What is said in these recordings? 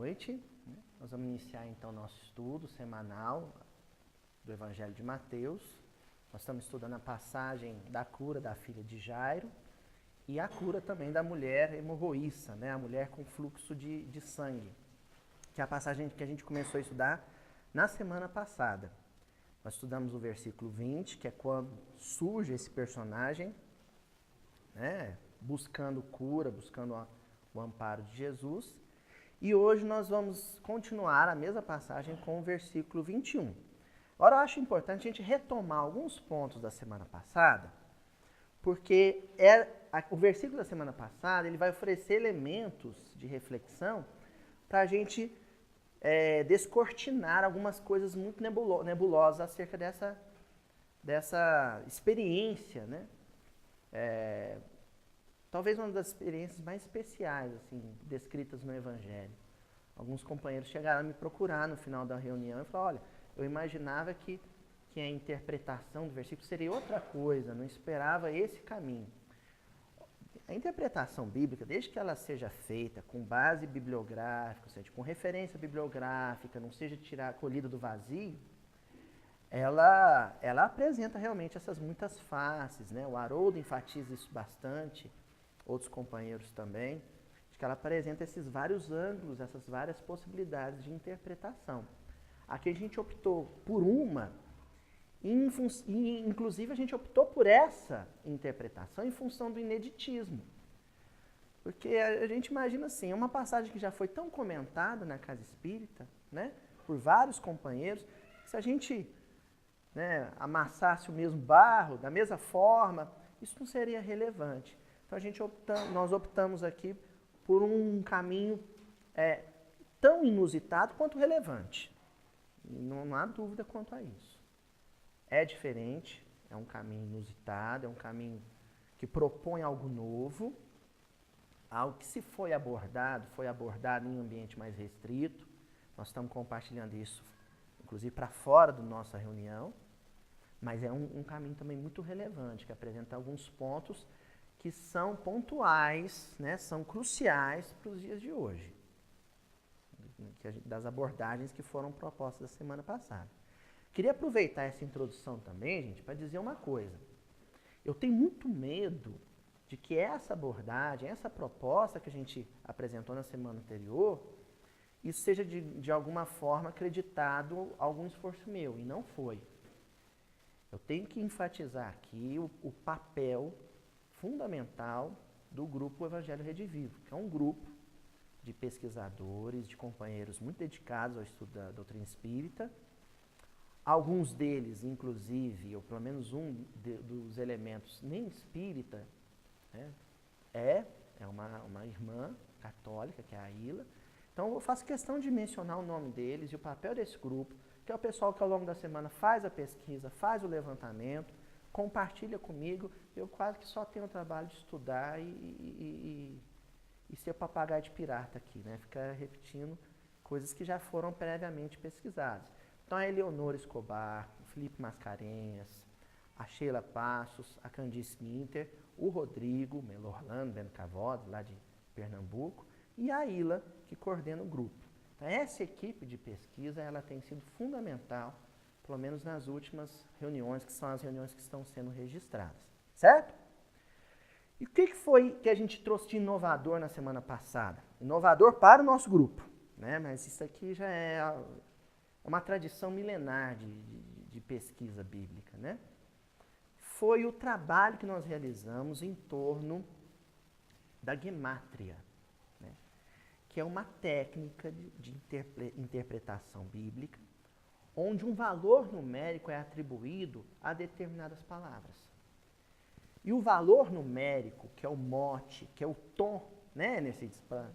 noite. Nós vamos iniciar então nosso estudo semanal do Evangelho de Mateus. Nós estamos estudando a passagem da cura da filha de Jairo e a cura também da mulher hemorroíça, né? A mulher com fluxo de sangue, que é a passagem que a gente começou a estudar na semana passada. Nós estudamos o versículo 20, que é quando surge esse personagem, né? Buscando cura, buscando o amparo de Jesus. E hoje nós vamos continuar a mesma passagem com o versículo 21. Agora eu acho importante a gente retomar alguns pontos da semana passada, porque o versículo da semana passada ele vai oferecer elementos de reflexão para a gente descortinar algumas coisas muito nebulosas acerca dessa experiência, né? Talvez uma das experiências mais especiais assim, descritas no Evangelho. Alguns companheiros chegaram a me procurar no final da reunião e falaram, olha, eu imaginava que a interpretação do versículo seria outra coisa, não esperava esse caminho. A interpretação bíblica, desde que ela seja feita com base bibliográfica, ou seja, com referência bibliográfica, não seja colhida do vazio, ela apresenta realmente essas muitas faces, né? O Haroldo enfatiza isso bastante, outros companheiros também, de que ela apresenta esses vários ângulos, essas várias possibilidades de interpretação. Aqui a gente optou por uma, e inclusive a gente optou por essa interpretação em função do ineditismo. Porque a gente imagina assim, é uma passagem que já foi tão comentada na casa espírita, né, por vários companheiros, que se a gente amassasse o mesmo barro, da mesma forma, isso não seria relevante. Então nós optamos aqui por um caminho tão inusitado quanto relevante. Não há dúvida quanto a isso. É diferente, é um caminho inusitado, é um caminho que propõe algo novo, algo que se foi abordado em um ambiente mais restrito. Nós estamos compartilhando isso, inclusive, para fora da nossa reunião, mas é um caminho também muito relevante, que apresenta alguns pontos que são pontuais, né, são cruciais para os dias de hoje, das abordagens que foram propostas da semana passada. Queria aproveitar essa introdução também, gente, para dizer uma coisa. Eu tenho muito medo de que essa abordagem, essa proposta que a gente apresentou na semana anterior, isso seja de alguma forma acreditado algum esforço meu, e não foi. Eu tenho que enfatizar aqui o papel fundamental do grupo Evangelho Redivivo, que é um grupo de pesquisadores, de companheiros muito dedicados ao estudo da doutrina espírita. Alguns deles, inclusive, ou pelo menos dos elementos nem espírita, né, é uma irmã católica, que é a Ila. Então eu faço questão de mencionar o nome deles e o papel desse grupo, que é o pessoal que ao longo da semana faz a pesquisa, faz o levantamento, compartilha comigo. Eu quase que só tenho o trabalho de estudar e ser papagaio de pirata aqui, né? Ficar repetindo coisas que já foram previamente pesquisadas. Então a Eleonora Escobar, o Felipe Mascarenhas, a Sheila Passos, a Candice Minter, o Rodrigo Melorlando Bencavod, lá de Pernambuco, e a Ila, que coordena o grupo. Então, essa equipe de pesquisa ela tem sido fundamental, pelo menos nas últimas reuniões, que são as reuniões que estão sendo registradas. Certo? E o que foi que a gente trouxe de inovador na semana passada? Inovador para o nosso grupo, né? Mas isso aqui já é uma tradição milenar de pesquisa bíblica, né? Foi o trabalho que nós realizamos em torno da gemátria, né? Que é uma técnica de interpretação bíblica, onde um valor numérico é atribuído a determinadas palavras. E o valor numérico, que é o mote, que é o tom, né, para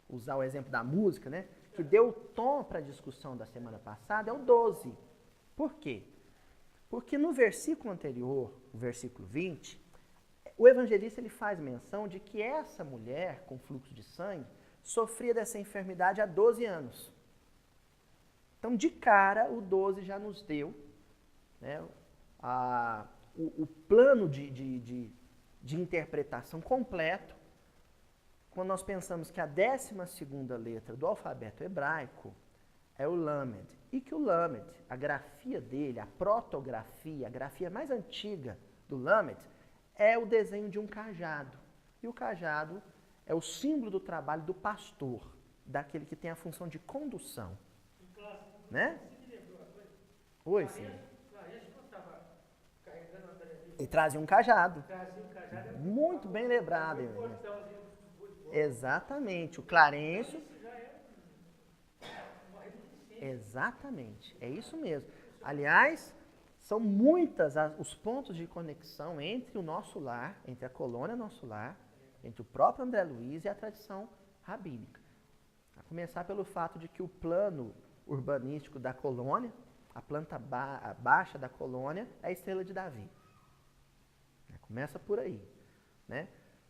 usar o exemplo da música, né, que deu o tom para a discussão da semana passada, é o 12. Por quê? Porque no versículo anterior, o versículo 20, o evangelista ele faz menção de que essa mulher com fluxo de sangue sofria dessa enfermidade há 12 anos. Então, de cara, o 12 já nos deu, né, o plano de interpretação completo quando nós pensamos que a 12ª letra do alfabeto hebraico é o Lamed, e que o Lamed, a grafia dele, a protografia, a grafia mais antiga do Lamed, é o desenho de um cajado. E o cajado é o símbolo do trabalho do pastor, daquele que tem a função de condução. Né? Oi, sim. E trazia um cajado. Muito bem lembrado. Exatamente. O Clarencio. Exatamente. É isso mesmo. Aliás, são muitas os pontos de conexão entre o nosso lar, entre a colônia Nosso Lar, entre o próprio André Luiz e a tradição rabínica. A começar pelo fato de que o plano urbanístico da colônia, a planta baixa da colônia, é a estrela de Davi. Começa por aí. Né?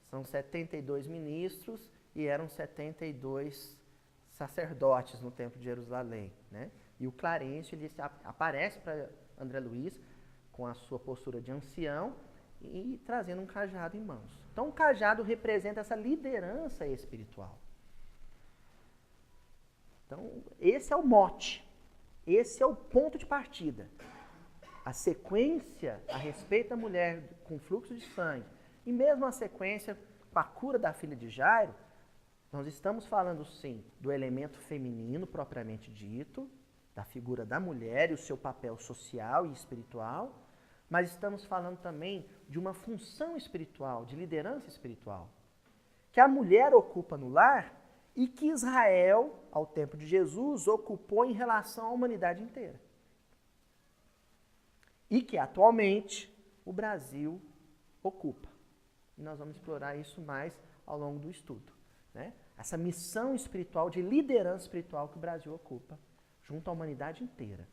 São 72 ministros e eram 72 sacerdotes no Templo de Jerusalém. Né? E o Clarencio ele aparece para André Luiz com a sua postura de ancião e trazendo um cajado em mãos. Então o cajado representa essa liderança espiritual. Então esse é o mote, esse é o ponto de partida. A sequência a respeito da mulher com fluxo de sangue e mesmo a sequência com a cura da filha de Jairo, nós estamos falando sim do elemento feminino propriamente dito, da figura da mulher e o seu papel social e espiritual, mas estamos falando também de uma função espiritual, de liderança espiritual, que a mulher ocupa no lar e que Israel, ao tempo de Jesus, ocupou em relação à humanidade inteira. E que atualmente o Brasil ocupa. E nós vamos explorar isso mais ao longo do estudo. Né? Essa missão espiritual, de liderança espiritual que o Brasil ocupa junto à humanidade inteira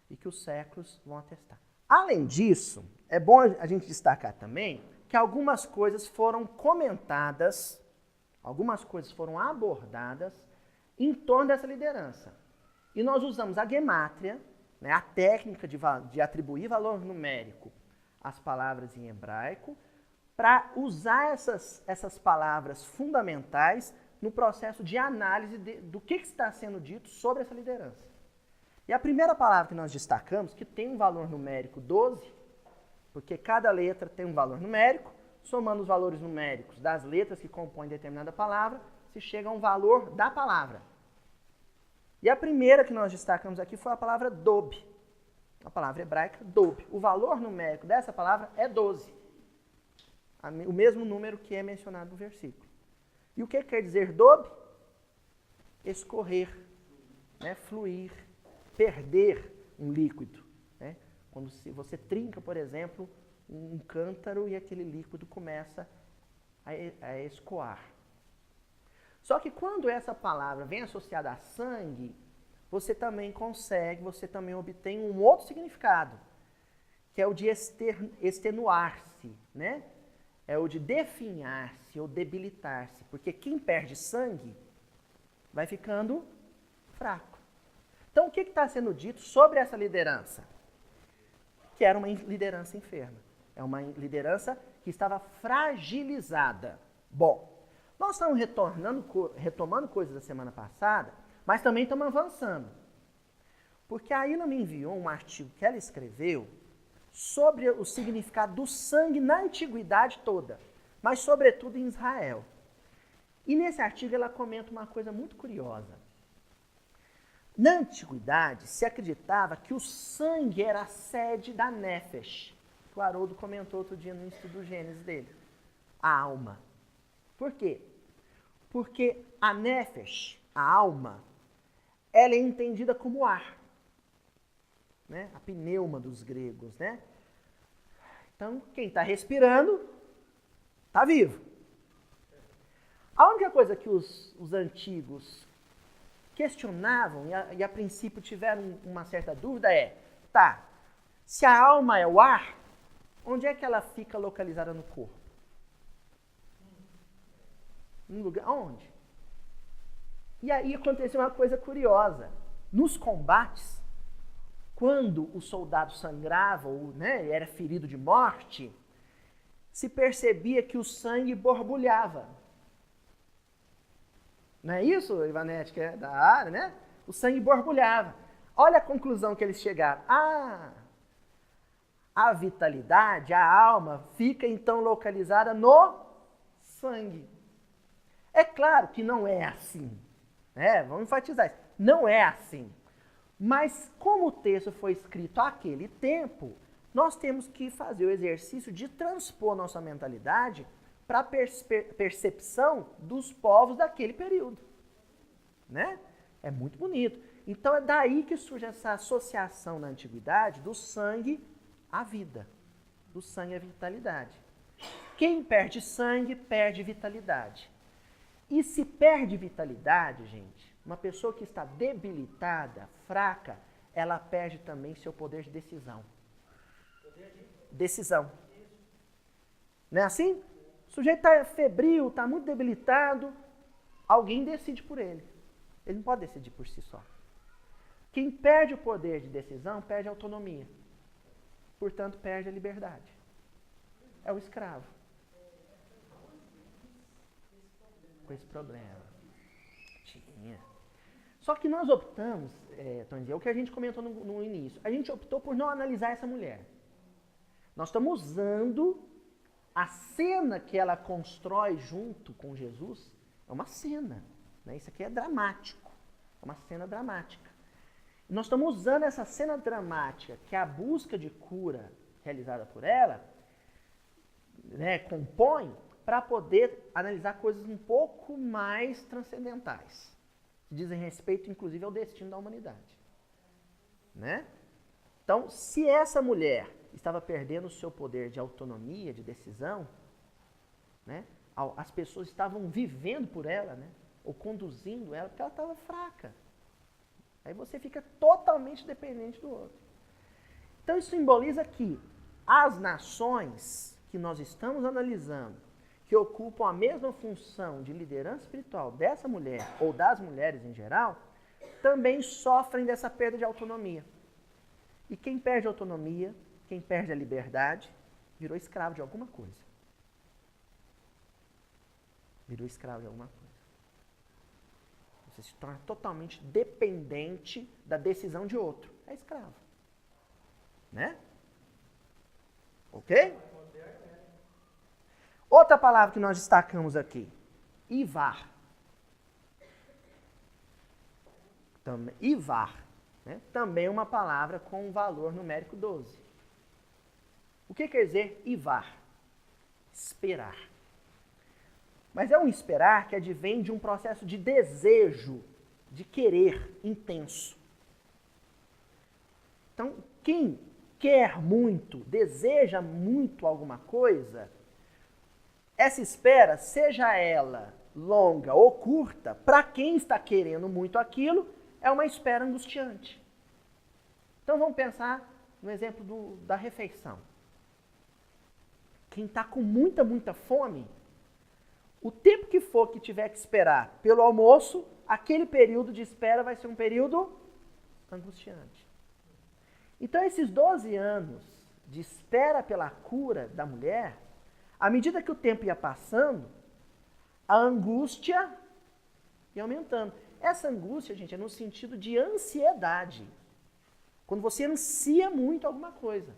e que os séculos vão atestar. Além disso, é bom a gente destacar também que algumas coisas foram comentadas, algumas coisas foram abordadas em torno dessa liderança. E nós usamos a gemátria, né, a técnica de atribuir valor numérico às palavras em hebraico, para usar essas palavras fundamentais no processo de análise do que está sendo dito sobre essa liderança. E a primeira palavra que nós destacamos, que tem um valor numérico 12, porque cada letra tem um valor numérico, somando os valores numéricos das letras que compõem determinada palavra, se chega a um valor da palavra. E a primeira que nós destacamos aqui foi a palavra dob, a palavra hebraica dob. O valor numérico dessa palavra é 12, o mesmo número que é mencionado no versículo. E o que quer dizer dob? Escorrer, né? Fluir, perder um líquido. Né? Quando você trinca, por exemplo, um cântaro e aquele líquido começa a escoar. Só que quando essa palavra vem associada a sangue, você também obtém um outro significado, que é o de extenuar-se, né? É o de definhar-se ou debilitar-se, porque quem perde sangue vai ficando fraco. Então, o que está sendo dito sobre essa liderança? Que era uma liderança enferma. É uma liderança que estava fragilizada. Bom, nós estamos retomando coisas da semana passada, mas também estamos avançando. Porque a Ina me enviou um artigo que ela escreveu sobre o significado do sangue na antiguidade toda, mas sobretudo em Israel. E nesse artigo ela comenta uma coisa muito curiosa. Na antiguidade se acreditava que o sangue era a sede da Nefesh, que o Haroldo comentou outro dia no estudo do Gênesis dele, a alma. Por quê? Porque a Nefesh, a alma, ela é entendida como ar. Né? A pneuma dos gregos, né? Então, quem está respirando, está vivo. A única coisa que os antigos questionavam e a princípio tiveram uma certa dúvida se a alma é o ar, onde é que ela fica localizada no corpo? No lugar, onde? E aí aconteceu uma coisa curiosa. Nos combates, quando o soldado sangrava ou era ferido de morte, se percebia que o sangue borbulhava. Não é isso, Ivanete, que é da área, né? O sangue borbulhava. Olha a conclusão que eles chegaram. A vitalidade, a alma, fica então localizada no sangue. É claro que não é assim, né? Vamos enfatizar isso. Não é assim. Mas como o texto foi escrito àquele tempo, nós temos que fazer o exercício de transpor nossa mentalidade para a percepção dos povos daquele período, né? É muito bonito. Então é daí que surge essa associação na antiguidade do sangue à vida, do sangue à vitalidade. Quem perde sangue, perde vitalidade. E se perde vitalidade, gente, uma pessoa que está debilitada, fraca, ela perde também seu poder de decisão. Decisão. Não é assim? O sujeito está febril, está muito debilitado, alguém decide por ele. Ele não pode decidir por si só. Quem perde o poder de decisão, perde a autonomia. Portanto, perde a liberdade. É o escravo. Com esse problema. Tinha. Só que nós optamos, Tony, é o que a gente comentou no início, a gente optou por não analisar essa mulher. Nós estamos usando a cena que ela constrói junto com Jesus, é uma cena. Né? Isso aqui é dramático. É uma cena dramática. E nós estamos usando essa cena dramática, que é a busca de cura realizada por ela, né, compõe, para poder analisar coisas um pouco mais transcendentais, que dizem respeito, inclusive, ao destino da humanidade. Né? Então, se essa mulher estava perdendo o seu poder de autonomia, de decisão, né, as pessoas estavam vivendo por ela, né, ou conduzindo ela, porque ela estava fraca. Aí você fica totalmente dependente do outro. Então, isso simboliza que as nações que nós estamos analisando, que ocupam a mesma função de liderança espiritual dessa mulher, ou das mulheres em geral, também sofrem dessa perda de autonomia. E quem perde a autonomia, quem perde a liberdade, virou escravo de alguma coisa. Virou escravo de alguma coisa. Você se torna totalmente dependente da decisão de outro. É escravo. Né? Ok? Outra palavra que nós destacamos aqui. Ivar. Ivar. Né? Também uma palavra com um valor numérico 12. O que quer dizer ivar? Esperar. Mas é um esperar que advém de um processo de desejo, de querer intenso. Então, quem quer muito, deseja muito alguma coisa, essa espera, seja ela longa ou curta, para quem está querendo muito aquilo, é uma espera angustiante. Então vamos pensar no exemplo da refeição. Quem está com muita fome, o tempo que for que tiver que esperar pelo almoço, aquele período de espera vai ser um período angustiante. Então esses 12 anos de espera pela cura da mulher, à medida que o tempo ia passando, a angústia ia aumentando. Essa angústia, gente, é no sentido de ansiedade. Quando você ansia muito alguma coisa.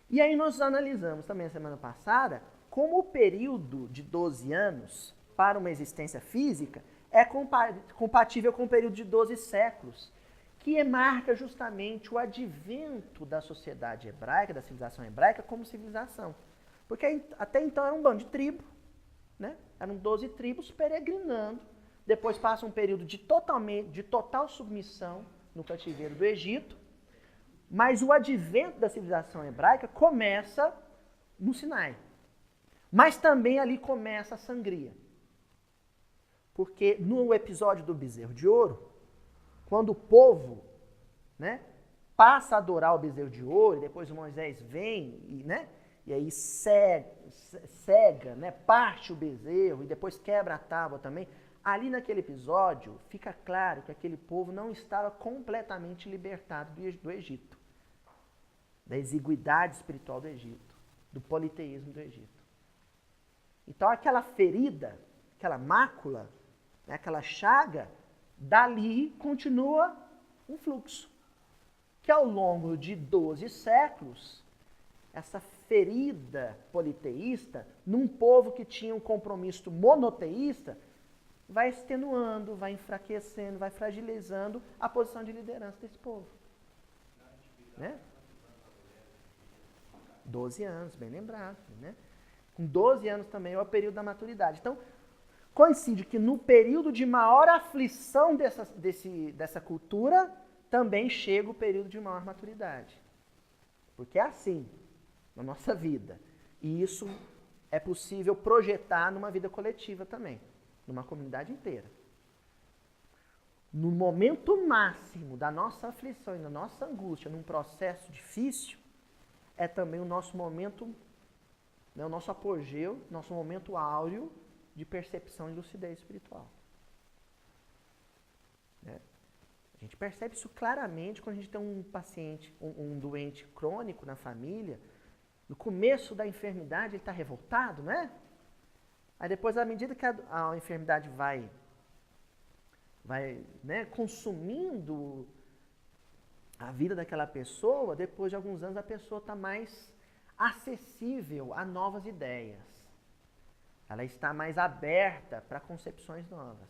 E aí nós analisamos também a semana passada como o período de 12 anos para uma existência física é compatível com o período de 12 séculos, que marca justamente o advento da sociedade hebraica, da civilização hebraica, como civilização. Porque até então era um bando de tribo, né? Eram 12 tribos peregrinando, depois passa um período de total submissão no cativeiro do Egito, mas o advento da civilização hebraica começa no Sinai. Mas também ali começa a sangria. Porque no episódio do bezerro de ouro, quando o povo, né, passa a adorar o bezerro de ouro, e depois Moisés vem e aí cega, né, parte o bezerro e depois quebra a tábua também, ali naquele episódio fica claro que aquele povo não estava completamente libertado do Egito, da exiguidade espiritual do Egito, do politeísmo do Egito. Então aquela ferida aquela mácula, né, aquela chaga, dali continua um fluxo. Que ao longo de 12 séculos, essa ferida politeísta, num povo que tinha um compromisso monoteísta, vai extenuando, vai enfraquecendo, vai fragilizando a posição de liderança desse povo. Né? 12 anos, bem lembrado. Né? Com 12 anos também é o período da maturidade. Então, coincide que no período de maior aflição dessa cultura, também chega o período de maior maturidade. Porque é assim na nossa vida. E isso é possível projetar numa vida coletiva também, numa comunidade inteira. No momento máximo da nossa aflição e da nossa angústia, num processo difícil, é também o nosso momento, né, o nosso apogeu, nosso momento áureo de percepção e lucidez espiritual. Né? A gente percebe isso claramente quando a gente tem um paciente, um doente crônico na família. No começo da enfermidade ele está revoltado, né? Aí depois, à medida que a enfermidade vai né, consumindo a vida daquela pessoa, depois de alguns anos a pessoa está mais acessível a novas ideias. Ela está mais aberta para concepções novas.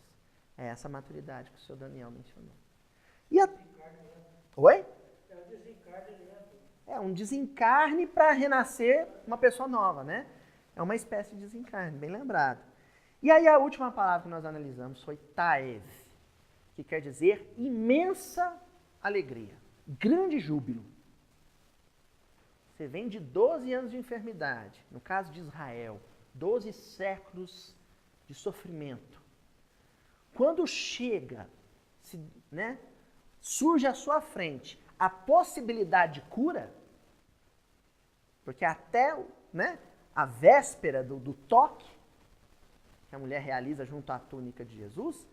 É essa maturidade que o senhor Daniel mencionou. Oi? É um desencarne para renascer uma pessoa nova, né? É uma espécie de desencarne, bem lembrado. E aí a última palavra que nós analisamos foi taev, que quer dizer imensa alegria, grande júbilo. Você vem de 12 anos de enfermidade, no caso de Israel, 12 séculos de sofrimento. Quando chega, né, surge à sua frente a possibilidade de cura, porque até, né, a véspera do toque, que a mulher realiza junto à túnica de Jesus,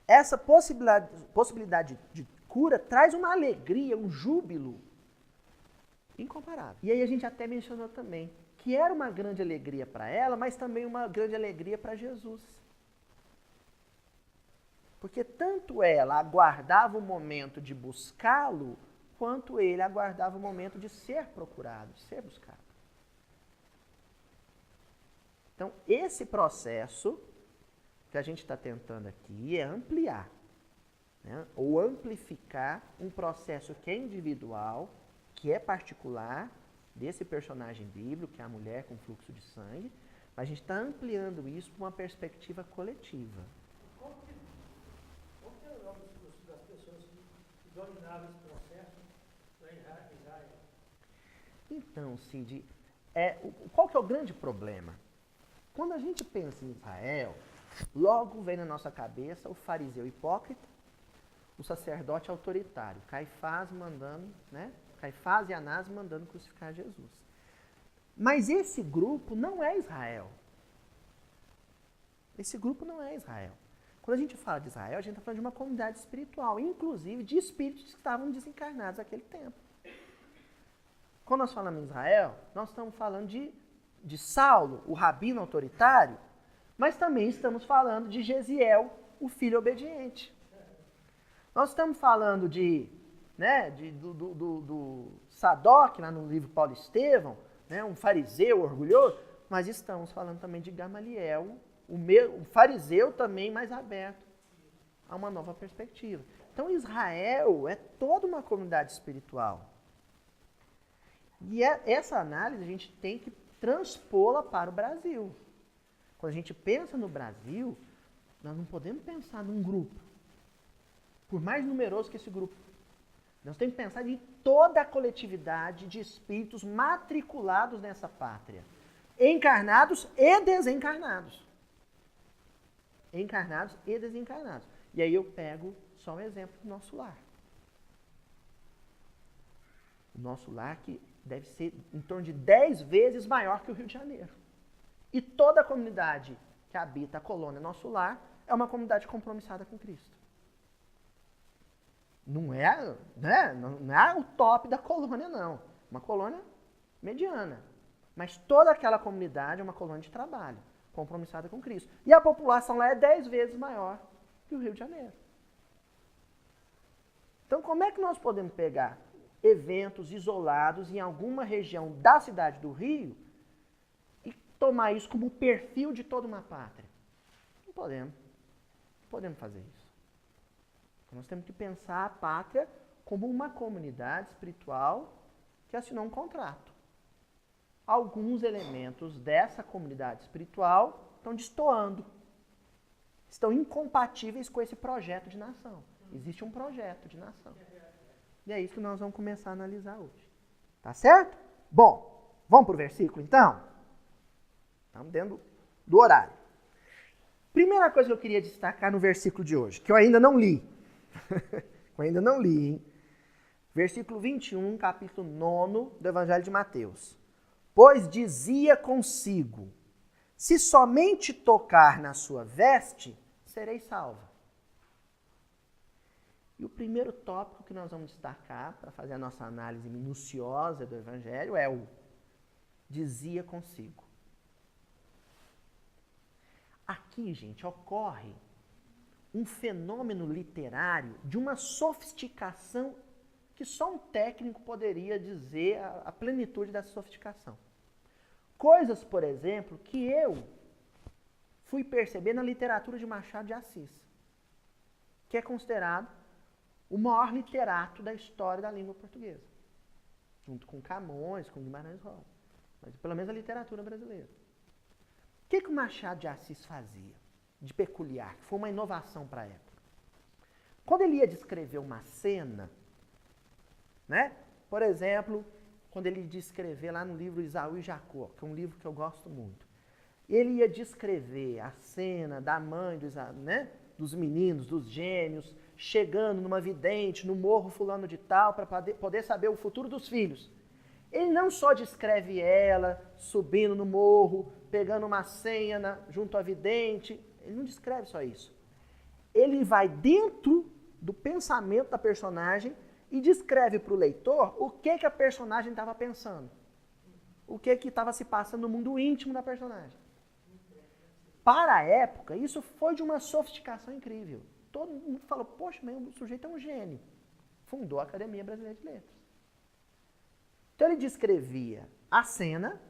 essa possibilidade de cura traz uma alegria, um júbilo incomparável. E aí a gente até mencionou também que era uma grande alegria para ela, mas também uma grande alegria para Jesus. Porque tanto ela aguardava o momento de buscá-lo, quanto ele aguardava o momento de ser procurado, de ser buscado. Então, esse processo que a gente está tentando aqui é ampliar, né, ou amplificar um processo que é individual, que é particular, desse personagem bíblico, que é a mulher com fluxo de sangue, mas a gente está ampliando isso para uma perspectiva coletiva. Qual que é o nome das pessoas que dominavam esse processo lá em Israel? Então, Cid, qual que é o grande problema? Quando a gente pensa em Israel, logo vem na nossa cabeça o fariseu hipócrita, o sacerdote autoritário, Caifás mandando, né? Caifás e Anás mandando crucificar Jesus. Mas esse grupo não é Israel. Esse grupo não é Israel. Quando a gente fala de Israel, a gente está falando de uma comunidade espiritual, inclusive de espíritos que estavam desencarnados naquele tempo. Quando nós falamos em Israel, nós estamos falando de Saulo, o rabino autoritário, mas também estamos falando de Gesiel, o filho obediente. Nós estamos falando do Sadoc, lá no livro Paulo Estevão, né, um fariseu orgulhoso, mas estamos falando também de Gamaliel, o fariseu também mais aberto a uma nova perspectiva. Então Israel é toda uma comunidade espiritual. E essa análise a gente tem que transpô-la para o Brasil. Quando a gente pensa no Brasil, nós não podemos pensar num grupo, por mais numeroso que esse grupo. Nós temos que pensar em toda a coletividade de espíritos matriculados nessa pátria, encarnados e desencarnados. Encarnados e desencarnados. E aí eu pego só um exemplo do nosso lar. O nosso lar que deve ser em torno de 10 vezes maior que o Rio de Janeiro. E toda a comunidade que habita a colônia Nosso Lar é uma comunidade compromissada com Cristo. Não é o top da colônia, não. Uma colônia mediana. Mas toda aquela comunidade é uma colônia de trabalho. compromissada com Cristo. E a população lá é 10 vezes maior que o Rio de Janeiro. Então, como é que nós podemos pegar eventos isolados em alguma região da cidade do Rio e tomar isso como perfil de toda uma pátria? Não podemos. Não podemos fazer isso. Então, nós temos que pensar a pátria como uma comunidade espiritual que assinou um contrato. Alguns elementos dessa comunidade espiritual estão destoando, estão incompatíveis com esse projeto de nação. Existe um projeto de nação. E é isso que nós vamos começar a analisar hoje. Tá certo? Bom, vamos para o versículo então? Estamos dentro do horário. Primeira coisa que eu queria destacar no versículo de hoje, que eu ainda não li. Eu ainda não li, hein? Versículo 21, capítulo 9 do Evangelho de Mateus. Pois dizia consigo, se somente tocar na sua veste, serei salva. E o primeiro tópico que nós vamos destacar para fazer a nossa análise minuciosa do Evangelho é o dizia consigo. Aqui, gente, ocorre um fenômeno literário de uma sofisticação que só um técnico poderia dizer a plenitude dessa sofisticação. Coisas, por exemplo, que eu fui perceber na literatura de Machado de Assis, que é considerado o maior literato da história da língua portuguesa, junto com Camões, com Guimarães Rosa, mas pelo menos a literatura brasileira. O que o Machado de Assis fazia de peculiar, que foi uma inovação para a época? Quando ele ia descrever uma cena, né? Por exemplo, quando ele ia descrever lá no livro Isaú e Jacó, que é um livro que eu gosto muito, ele ia descrever a cena da mãe do Isaú, né? Dos meninos, dos gêmeos, chegando numa vidente, no morro fulano de tal, para poder saber o futuro dos filhos. Ele não só descreve ela subindo no morro, pegando uma senha junto à vidente, ele não descreve só isso. Ele vai dentro do pensamento da personagem e descreve para o leitor o que a personagem estava pensando. O que estava se passando no mundo íntimo da personagem. Para a época, isso foi de uma sofisticação incrível. Todo mundo falou, poxa, mas o sujeito é um gênio. Fundou a Academia Brasileira de Letras. Então ele descrevia a cena,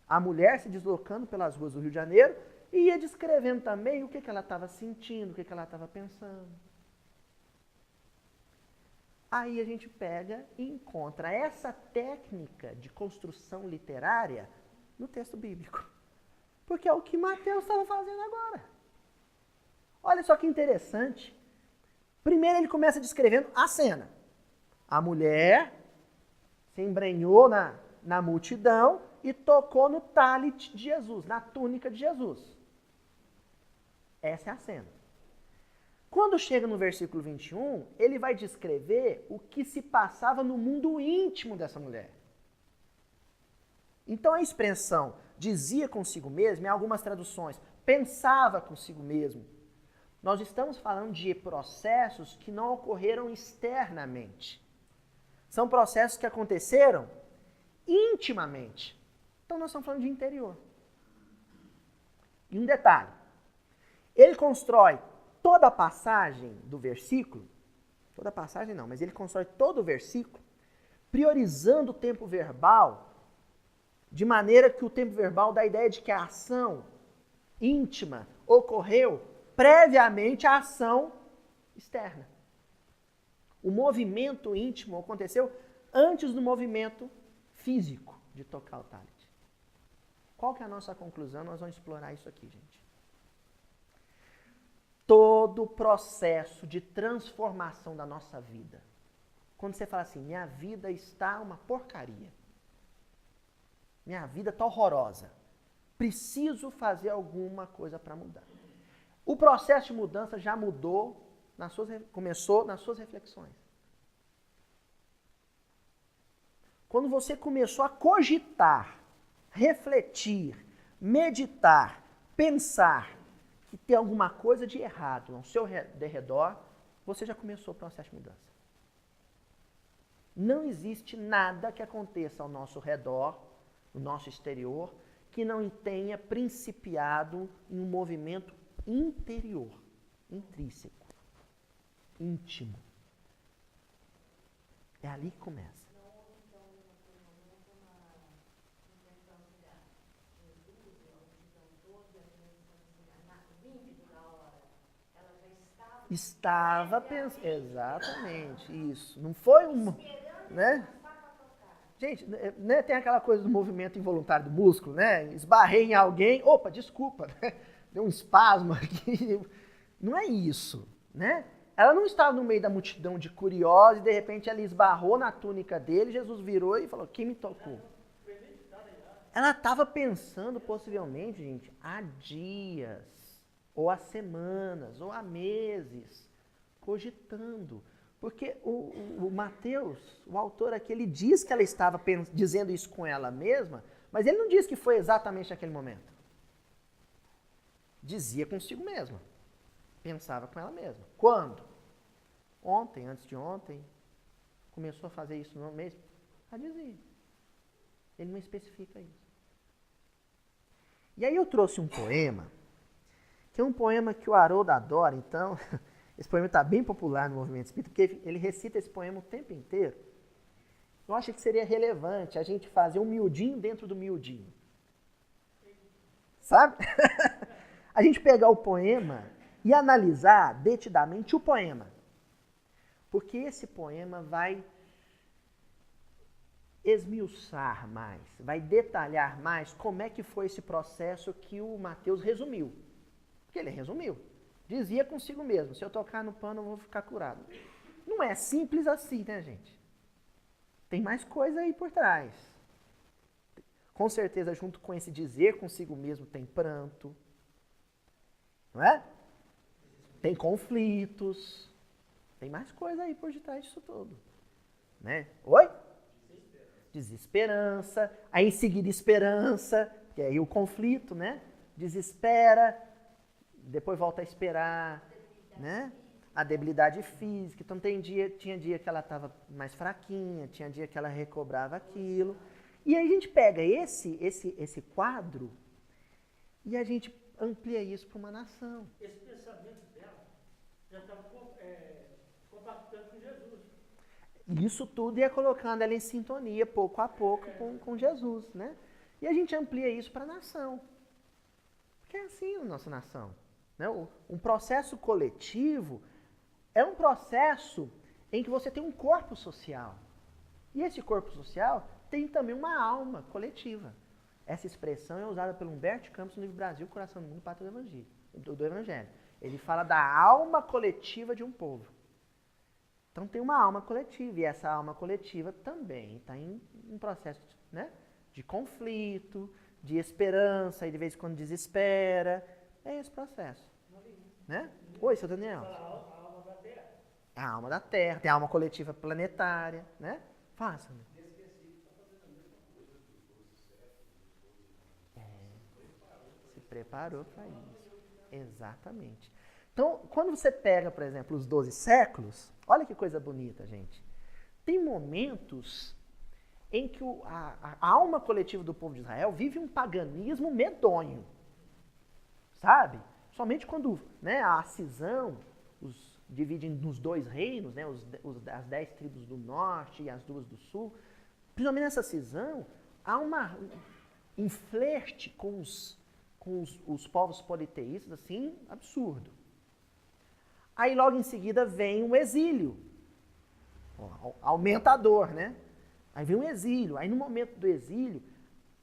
a mulher se deslocando pelas ruas do Rio de Janeiro, e ia descrevendo também o que ela estava sentindo, o que ela estava pensando. Aí a gente pega e encontra essa técnica de construção literária no texto bíblico. Porque é o que Mateus estava fazendo agora. Olha só que interessante. Primeiro ele começa descrevendo a cena. A mulher se embrenhou na multidão e tocou no talit de Jesus, na túnica de Jesus. Essa é a cena. Quando chega no versículo 21, ele vai descrever o que se passava no mundo íntimo dessa mulher. Então a expressão dizia consigo mesmo, em algumas traduções, pensava consigo mesmo. Nós estamos falando de processos que não ocorreram externamente. São processos que aconteceram intimamente. Então nós estamos falando de interior. E um detalhe, ele constrói toda a passagem do versículo, toda a passagem não, mas ele constrói todo o versículo, priorizando o tempo verbal, de maneira que o tempo verbal dá a ideia de que a ação íntima ocorreu previamente à ação externa. O movimento íntimo aconteceu antes do movimento físico de tocar o talit. Qual que é a nossa conclusão? Nós vamos explorar isso aqui, gente. Todo o processo de transformação da nossa vida. Quando você fala assim, minha vida está uma porcaria. Minha vida está horrorosa. Preciso fazer alguma coisa para mudar. O processo de mudança já mudou, começou nas suas reflexões. Quando você começou a cogitar, refletir, meditar, pensar que tem alguma coisa de errado ao seu redor, você já começou o processo de mudança. Não existe nada que aconteça ao nosso redor, no nosso exterior, que não tenha principiado em um movimento interior, intrínseco, íntimo. É ali que começa. Estava pensando. Exatamente, isso. Não foi um. Né? Gente, né, tem aquela coisa do movimento involuntário do músculo, né? Esbarrei em alguém, opa, desculpa, né? Deu um espasmo aqui. Não é isso, né? Ela não estava no meio da multidão de curiosos e de repente ela esbarrou na túnica dele, Jesus virou e falou, quem me tocou? Ela estava pensando possivelmente, gente, há dias, ou há semanas, ou há meses, cogitando. Porque o Mateus, o autor aqui, ele diz que ela estava dizendo isso com ela mesma, mas ele não diz que foi exatamente naquele momento. Dizia consigo mesma. Pensava com ela mesma. Quando? Ontem, antes de ontem, começou a fazer isso no mês? Ela dizia. Ele não especifica isso. E aí eu trouxe um poema, que é um poema que o Haroldo adora, então... Esse poema está bem popular no movimento espírita, porque ele recita esse poema o tempo inteiro. Eu acho que seria relevante a gente fazer um miudinho dentro do miudinho. Sabe? A gente pegar o poema e analisar detidamente o poema. Porque esse poema vai esmiuçar mais, vai detalhar mais como é que foi esse processo que o Mateus resumiu. Porque ele resumiu. Dizia consigo mesmo, se eu tocar no pano eu vou ficar curado. Não é simples assim, né, gente? Tem mais coisa aí por trás. Com certeza, junto com esse dizer consigo mesmo, tem pranto. Não é? Tem conflitos. Tem mais coisa aí por detrás disso tudo. Né? Oi? Desesperança. Aí em seguida esperança, que é aí o conflito, né? Desespera. Depois volta a esperar, né? A debilidade física. Então tinha dia que ela estava mais fraquinha, tinha dia que ela recobrava aquilo. E aí a gente pega esse quadro e a gente amplia isso para uma nação. Esse pensamento dela já estava compactando com Jesus. Isso tudo ia colocando ela em sintonia, pouco a pouco, com Jesus, né? E a gente amplia isso para a nação. Porque é assim a nossa nação. Né? Um processo coletivo é um processo em que você tem um corpo social. E esse corpo social tem também uma alma coletiva. Essa expressão é usada pelo Humberto Campos no livro Brasil, Coração do Mundo, Pátria do Evangelho. Ele fala da alma coletiva de um povo. Então tem uma alma coletiva, e essa alma coletiva também está em um processo, né, de conflito, de esperança, e de vez em quando desespera. É esse processo. Né? Oi, seu Daniel. A alma da terra. A alma da Terra, tem a alma coletiva planetária, né? Faça. Se preparou para isso. Exatamente. Então, quando você pega, por exemplo, os 12 séculos, olha que coisa bonita, gente. Tem momentos em que a alma coletiva do povo de Israel vive um paganismo medonho. Sabe? Somente quando, né, a cisão os divide nos dois reinos, né, as 10 tribos do norte e as 2 do sul, principalmente nessa cisão, há um flerte com os povos politeístas, assim, absurdo. Aí logo em seguida vem um exílio, aumentador, né? Aí vem um exílio, aí no momento do exílio,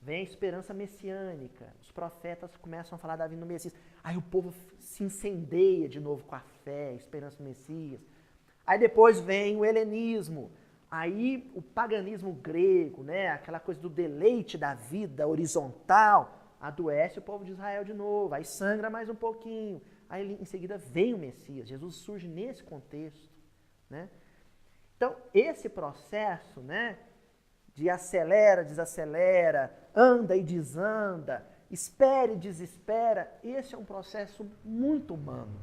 vem a esperança messiânica. Os profetas começam a falar da vinda do Messias. Aí o povo se incendeia de novo com a fé, a esperança do Messias. Aí depois vem o helenismo. Aí o paganismo grego, né? Aquela coisa do deleite da vida horizontal, adoece o povo de Israel de novo. Aí sangra mais um pouquinho. Aí em seguida vem o Messias. Jesus surge nesse contexto, né? Então, esse processo, né, de acelera, desacelera, anda e desanda, espera e desespera, esse é um processo muito humano.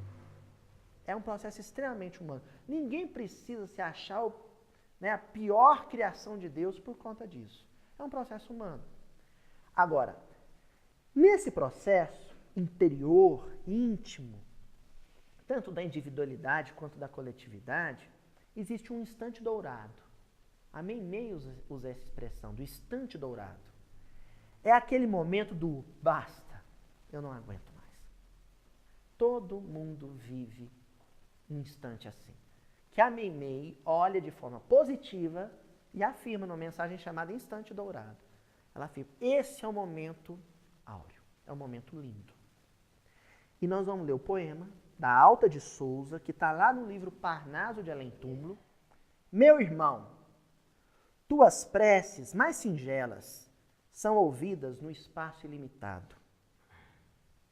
É um processo extremamente humano. Ninguém precisa se achar a pior criação de Deus por conta disso. É um processo humano. Agora, Nesse processo interior, íntimo, tanto da individualidade quanto da coletividade, existe um instante dourado. A Meimei usa essa expressão, do instante dourado. É aquele momento do basta, eu não aguento mais. Todo mundo vive um instante assim. Que a Meimei olha de forma positiva e afirma numa mensagem chamada Instante Dourado. Ela afirma, esse é o momento áureo, é um momento lindo. E nós vamos ler o poema da Alta de Souza, que está lá no livro Parnaso de Além Túmulo. Meu irmão, tuas preces mais singelas são ouvidas no espaço ilimitado.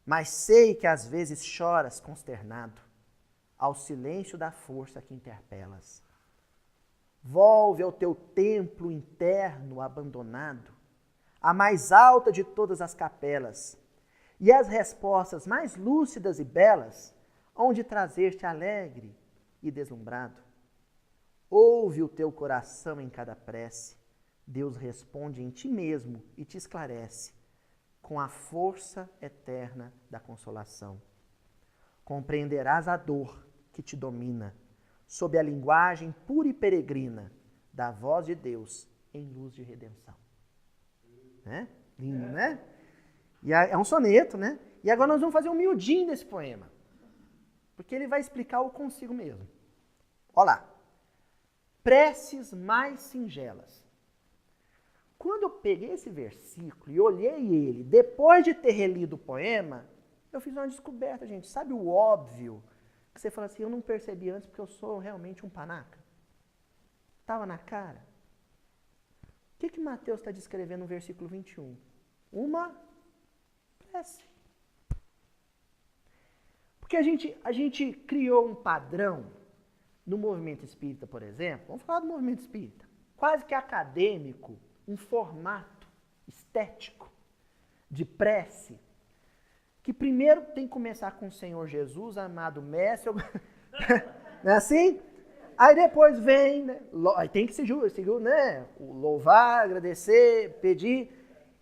Mas sei que às vezes choras consternado ao silêncio da força que interpelas. Volve ao teu templo interno abandonado, a mais alta de todas as capelas, e as respostas mais lúcidas e belas hão de trazer-te alegre e deslumbrado. Ouve o teu coração em cada prece, Deus responde em ti mesmo e te esclarece, com a força eterna da consolação. Compreenderás a dor que te domina, sob a linguagem pura e peregrina da voz de Deus em luz de redenção. Né? Lindo, né? E é um soneto, né? E agora nós vamos fazer um miudinho desse poema, porque ele vai explicar o consigo mesmo. Olha lá. Preces mais singelas. Quando eu peguei esse versículo e olhei ele, depois de ter relido o poema, eu fiz uma descoberta, gente. Sabe o óbvio? Que você fala assim, eu não percebi antes porque eu sou realmente um panaca. Estava na cara. O que Mateus está descrevendo no versículo 21? Uma prece. Porque a gente criou um padrão no movimento espírita, por exemplo. Vamos falar do movimento espírita. Quase que acadêmico, um formato estético de prece, que primeiro tem que começar com o Senhor Jesus, amado mestre. Não é assim? Aí depois vem, né? Aí tem que seguir, né? O louvar, agradecer, pedir.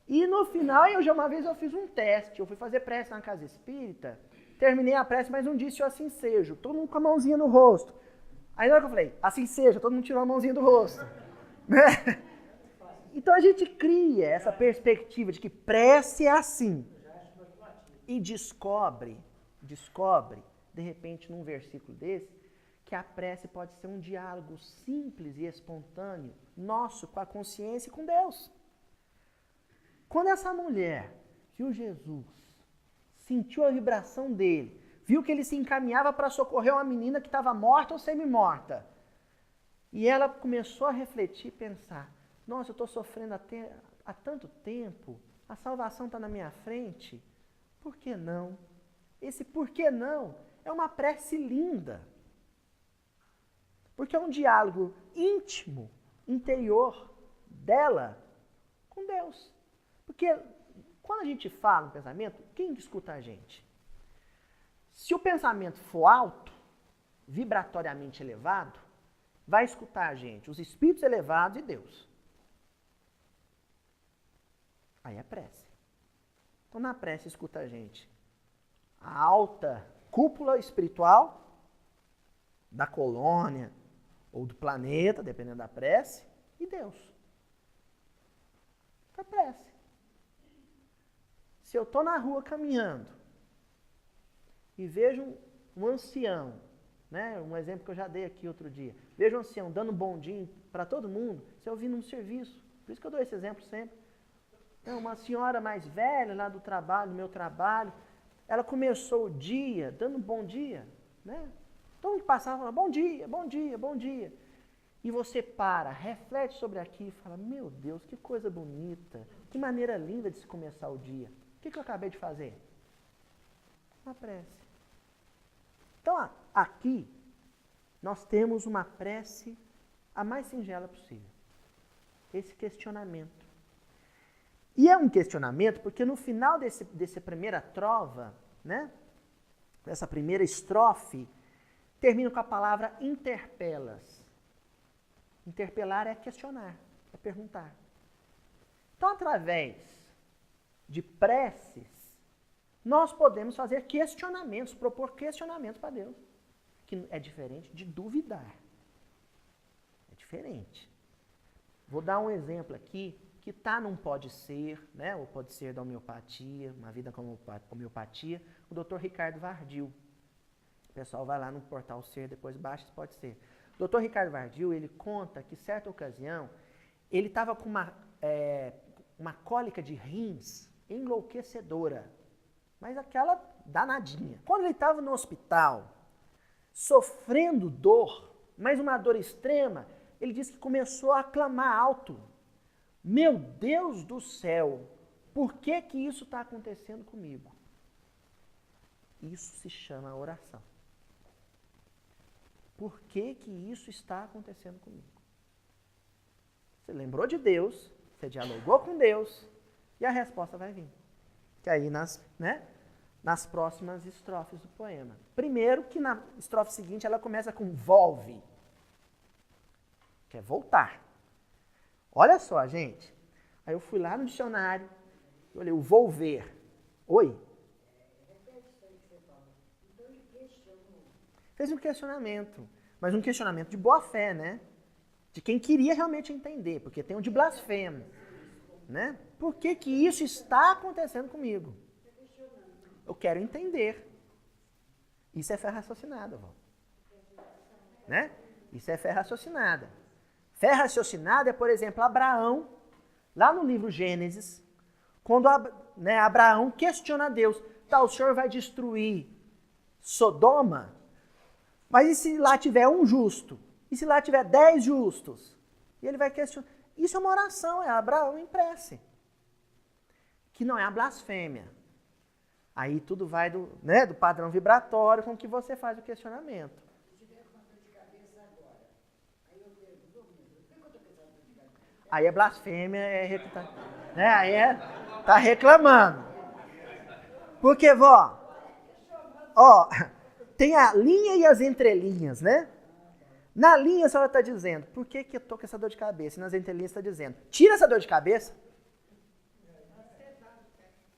E no final, uma vez eu fiz um teste. Eu fui fazer prece na casa espírita, terminei a prece, mas não disse o assim seja. Todo mundo com a mãozinha no rosto. Aí na hora que eu falei, assim seja, todo mundo tirou a mãozinha do rosto. Né? Então a gente cria essa perspectiva de que prece é assim. E descobre, de repente, num versículo desse, que a prece pode ser um diálogo simples e espontâneo, nosso, com a consciência e com Deus. Quando essa mulher viu Jesus, sentiu a vibração dele, viu que ele se encaminhava para socorrer uma menina que estava morta ou semi-morta, e ela começou a refletir e pensar, nossa, eu estou sofrendo há tanto tempo, a salvação está na minha frente, por que não? Esse por que não é uma prece linda. Porque é um diálogo íntimo, interior dela com Deus. Porque quando a gente fala um pensamento, quem escuta a gente? Se o pensamento for alto, vibratoriamente elevado, vai escutar a gente, os espíritos elevados e Deus. Aí é prece. Então na prece escuta a gente a alta cúpula espiritual da colônia ou do planeta, dependendo da prece, e Deus. A prece. Se eu estou na rua caminhando e vejo um ancião, né, um exemplo que eu já dei aqui outro dia, vejo um ancião dando bondinho para todo mundo, se eu vi num serviço, por isso que eu dou esse exemplo sempre. Uma senhora mais velha lá do trabalho, do meu trabalho, ela começou o dia dando bom dia, né? Todo mundo passava e falava, bom dia, bom dia, bom dia. E você para, reflete sobre aquilo e fala, meu Deus, que coisa bonita, que maneira linda de se começar o dia. O que eu acabei de fazer? Uma prece. Então, aqui, nós temos uma prece a mais singela possível. Esse questionamento. E é um questionamento porque no final dessa primeira trova, né, dessa primeira estrofe, termina com a palavra interpelas. Interpelar é questionar, é perguntar. Então, através de preces, nós podemos fazer questionamentos, propor questionamentos para Deus, que é diferente de duvidar. É diferente. Vou dar um exemplo aqui, que está num Pode Ser, né? O Pode Ser da Homeopatia, Uma Vida com Homeopatia, o Dr. Ricardo Vardil. O pessoal vai lá no portal Ser, depois baixa esse Pode Ser. O Dr. Ricardo Vardil, ele conta que, certa ocasião, ele estava com uma cólica de rins enlouquecedora, mas aquela danadinha. Quando ele estava no hospital, sofrendo dor, mas uma dor extrema, ele disse que começou a clamar alto. Meu Deus do céu, por que que isso está acontecendo comigo? Isso se chama oração. Por que que isso está acontecendo comigo? Você lembrou de Deus, você dialogou com Deus, e a resposta vai vir. Que aí nas próximas estrofes do poema. Primeiro que na estrofe seguinte ela começa com volve, que é voltar. Olha só, gente. Aí eu fui lá no dicionário, eu olhei o volver. Oi? Fez um questionamento, mas um questionamento de boa fé, né? De quem queria realmente entender, porque tem um de blasfemo, né? Por que que isso está acontecendo comigo? Eu quero entender. Isso é fé raciocinada, vó. Né? Isso é fé raciocinada. Fé raciocinada é, por exemplo, Abraão, lá no livro Gênesis, quando Abraão questiona Deus, tá, o Senhor vai destruir Sodoma, mas e se lá tiver um justo? E se lá tiver 10 justos? E ele vai questionar. Isso é uma oração, é Abraão em prece. Que não é a blasfêmia. Aí tudo vai do padrão vibratório com que você faz o questionamento. Aí é blasfêmia, aí tá reclamando. Porque, vó, tem a linha e as entrelinhas, né? Na linha a senhora está dizendo, por que que eu tô com essa dor de cabeça? E nas entrelinhas está dizendo, tira essa dor de cabeça.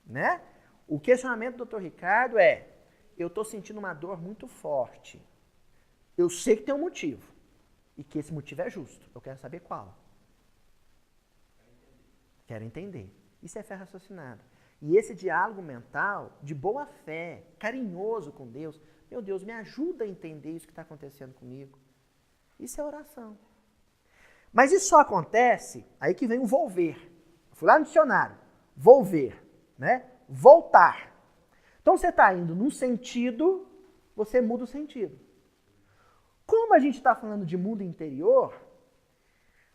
Né? O questionamento do Dr. Ricardo é, eu estou sentindo uma dor muito forte. Eu sei que tem um motivo. E que esse motivo é justo. Eu quero saber qual. Quero entender. Isso é fé raciocinada. E esse diálogo mental, de boa fé, carinhoso com Deus, meu Deus, me ajuda a entender isso que está acontecendo comigo. Isso é oração. Mas isso só acontece, aí que vem o volver. Eu fui lá no dicionário. Volver, né? Voltar. Então você está indo num sentido, você muda o sentido. Como a gente está falando de mundo interior,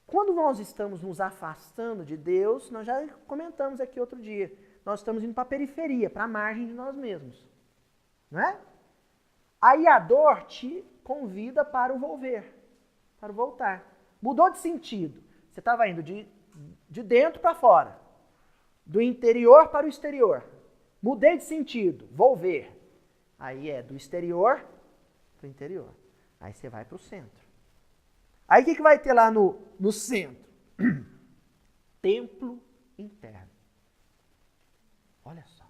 quando nós estamos nos afastando de Deus, nós já comentamos aqui outro dia, nós estamos indo para a periferia, para a margem de nós mesmos. Não é? Aí a dor te convida para o volver, para o voltar. Mudou de sentido. Você estava indo de dentro para fora, do interior para o exterior. Mudei de sentido, volver. Aí é do exterior para o interior. Aí você vai para o centro. Aí o que vai ter lá no centro? Templo interno. Olha só.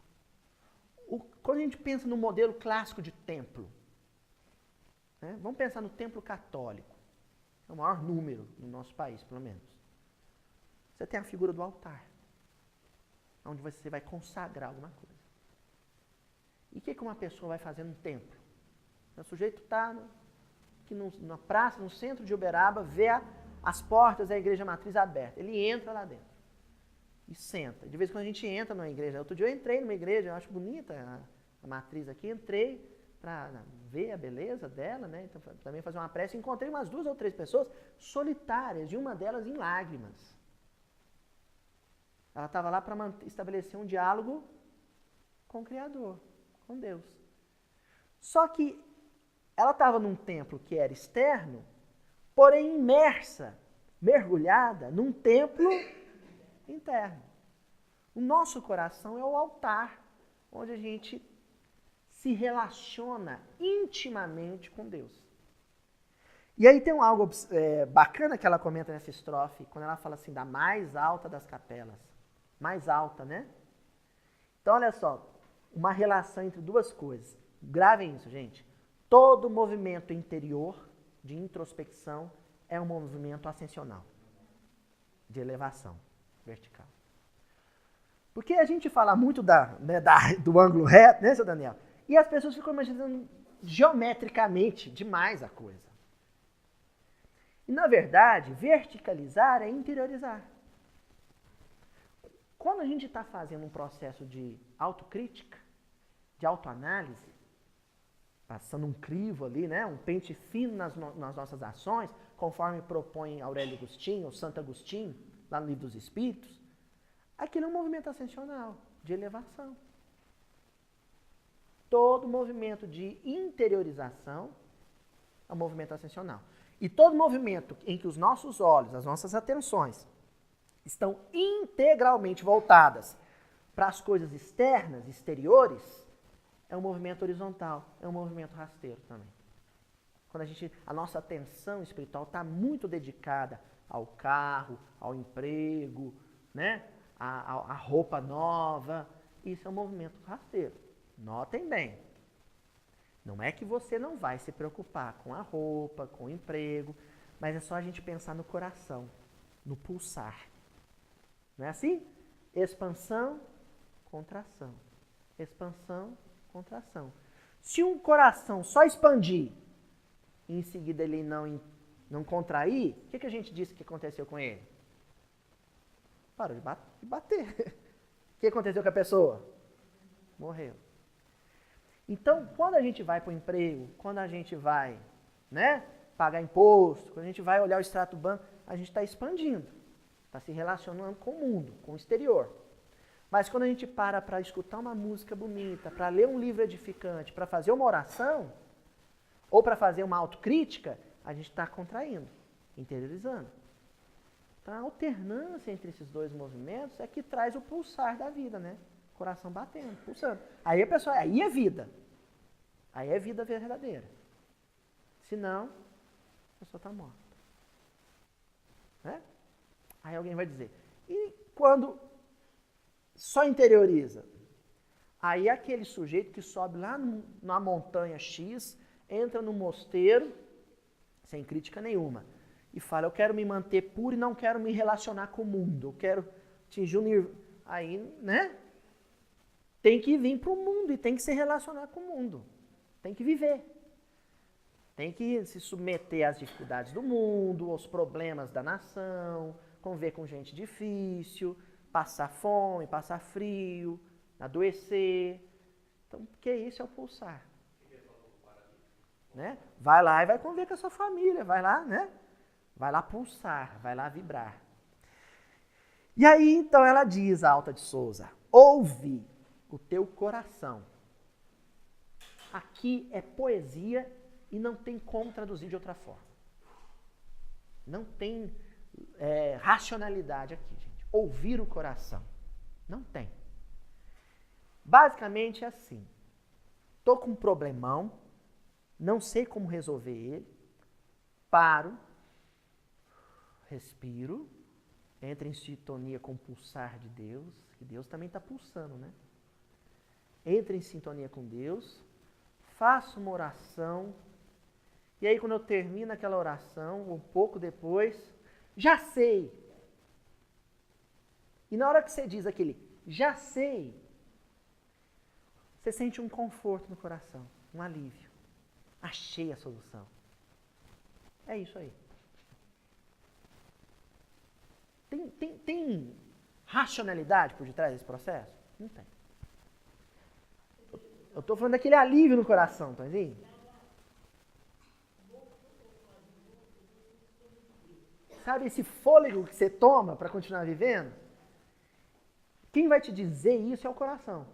Quando a gente pensa no modelo clássico de templo, né, vamos pensar no templo católico. É o maior número no nosso país, pelo menos. Você tem a figura do altar, onde você vai consagrar alguma coisa. E o que uma pessoa vai fazer num templo? O sujeito está na praça, no centro de Uberaba, vê as portas da igreja matriz abertas. Ele entra lá dentro e senta. De vez em quando a gente entra numa igreja. Outro dia eu entrei numa igreja, eu acho bonita a matriz aqui, entrei para ver a beleza dela, né? Então, também fazer uma prece. Encontrei umas 2 ou 3 pessoas solitárias, e uma delas em lágrimas. Ela estava lá para estabelecer um diálogo com o Criador, com Deus. Só que ela estava num templo que era externo, porém imersa, mergulhada num templo interno. O nosso coração é o altar, onde a gente se relaciona intimamente com Deus. E aí tem algo bacana que ela comenta nessa estrofe, quando ela fala assim, da mais alta das capelas. Mais alta, né? Então, olha só, uma relação entre duas coisas. Gravem isso, gente. Todo movimento interior de introspecção é um movimento ascensional, de elevação vertical. Porque a gente fala muito do ângulo reto, né, seu Daniel? E as pessoas ficam imaginando geometricamente demais a coisa. E, na verdade, verticalizar é interiorizar. Quando a gente está fazendo um processo de autocrítica, de autoanálise, passando um crivo ali, né, um pente fino nas nossas ações, conforme propõe Aurélio Agostinho, ou Santo Agostinho, lá no Livro dos Espíritos, aquilo é um movimento ascensional, de elevação. Todo movimento de interiorização é um movimento ascensional. E todo movimento em que os nossos olhos, as nossas atenções, estão integralmente voltadas para as coisas externas, exteriores, é um movimento horizontal, é um movimento rasteiro também. Quando a nossa atenção espiritual está muito dedicada ao carro, ao emprego, né, a roupa nova, isso é um movimento rasteiro. Notem bem. Não é que você não vai se preocupar com a roupa, com o emprego, mas é só a gente pensar no coração, no pulsar. Não é assim? Expansão, contração. Expansão, contração. Se um coração só expandir e em seguida ele não contrair, o que a gente disse que aconteceu com ele? Parou de bater. O que aconteceu com a pessoa? Morreu. Então, quando a gente vai para o emprego, quando a gente vai, né, pagar imposto, quando a gente vai olhar o extrato banco, a gente está expandindo, está se relacionando com o mundo, com o exterior. Mas quando a gente para escutar uma música bonita, para ler um livro edificante, para fazer uma oração, ou para fazer uma autocrítica, a gente está contraindo, interiorizando. Então, a alternância entre esses dois movimentos é que traz o pulsar da vida, né? Coração batendo, pulsando. Aí a pessoa, aí é vida. Aí é vida verdadeira. Senão, a pessoa está morta. Né? Aí alguém vai dizer, e quando só interioriza? Aí é aquele sujeito que sobe lá na montanha X, entra no mosteiro, sem crítica nenhuma, e fala, eu quero me manter puro e não quero me relacionar com o mundo, eu quero atingir o nirvana. Aí, né? Tem que vir para o mundo e tem que se relacionar com o mundo. Tem que viver. Tem que se submeter às dificuldades do mundo, aos problemas da nação, conviver com gente difícil, passar fome, passar frio, adoecer. Então, porque isso é o pulsar. Né? Vai lá e vai conviver com a sua família, vai lá, né? Vai lá pulsar, vai lá vibrar. E aí, então, ela diz, a Alta de Souza, ouve o teu coração. Aqui é poesia e não tem como traduzir de outra forma. Não tem racionalidade aqui, gente. Ouvir o coração. Não tem. Basicamente é assim. Estou com um problemão, não sei como resolver ele, paro, respiro, entro em sintonia com o pulsar de Deus, que Deus também está pulsando, né? Entro em sintonia com Deus, faço uma oração, e aí quando eu termino aquela oração, um pouco depois, já sei. E na hora que você diz aquele já sei, você sente um conforto no coração, um alívio. Achei a solução. É isso aí. Tem racionalidade por detrás desse processo? Não tem. Eu estou falando daquele alívio no coração, tá entendendo? Sabe esse fôlego que você toma para continuar vivendo? Quem vai te dizer isso é o coração.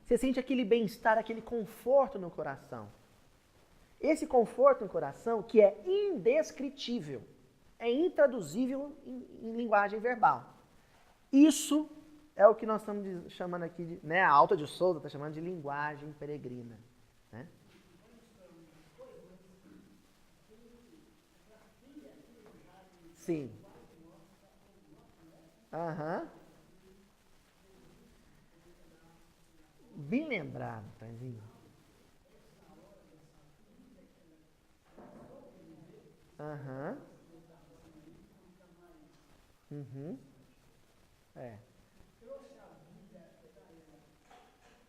Você sente aquele bem-estar, aquele conforto no coração. Esse conforto no coração que é indescritível, é intraduzível em linguagem verbal. Isso é o que nós estamos chamando aqui, né, a Alta de Souza está chamando de linguagem peregrina. Né? Sim. Aham. bem lembrado, Tonzinho. Aham. Uhum. É.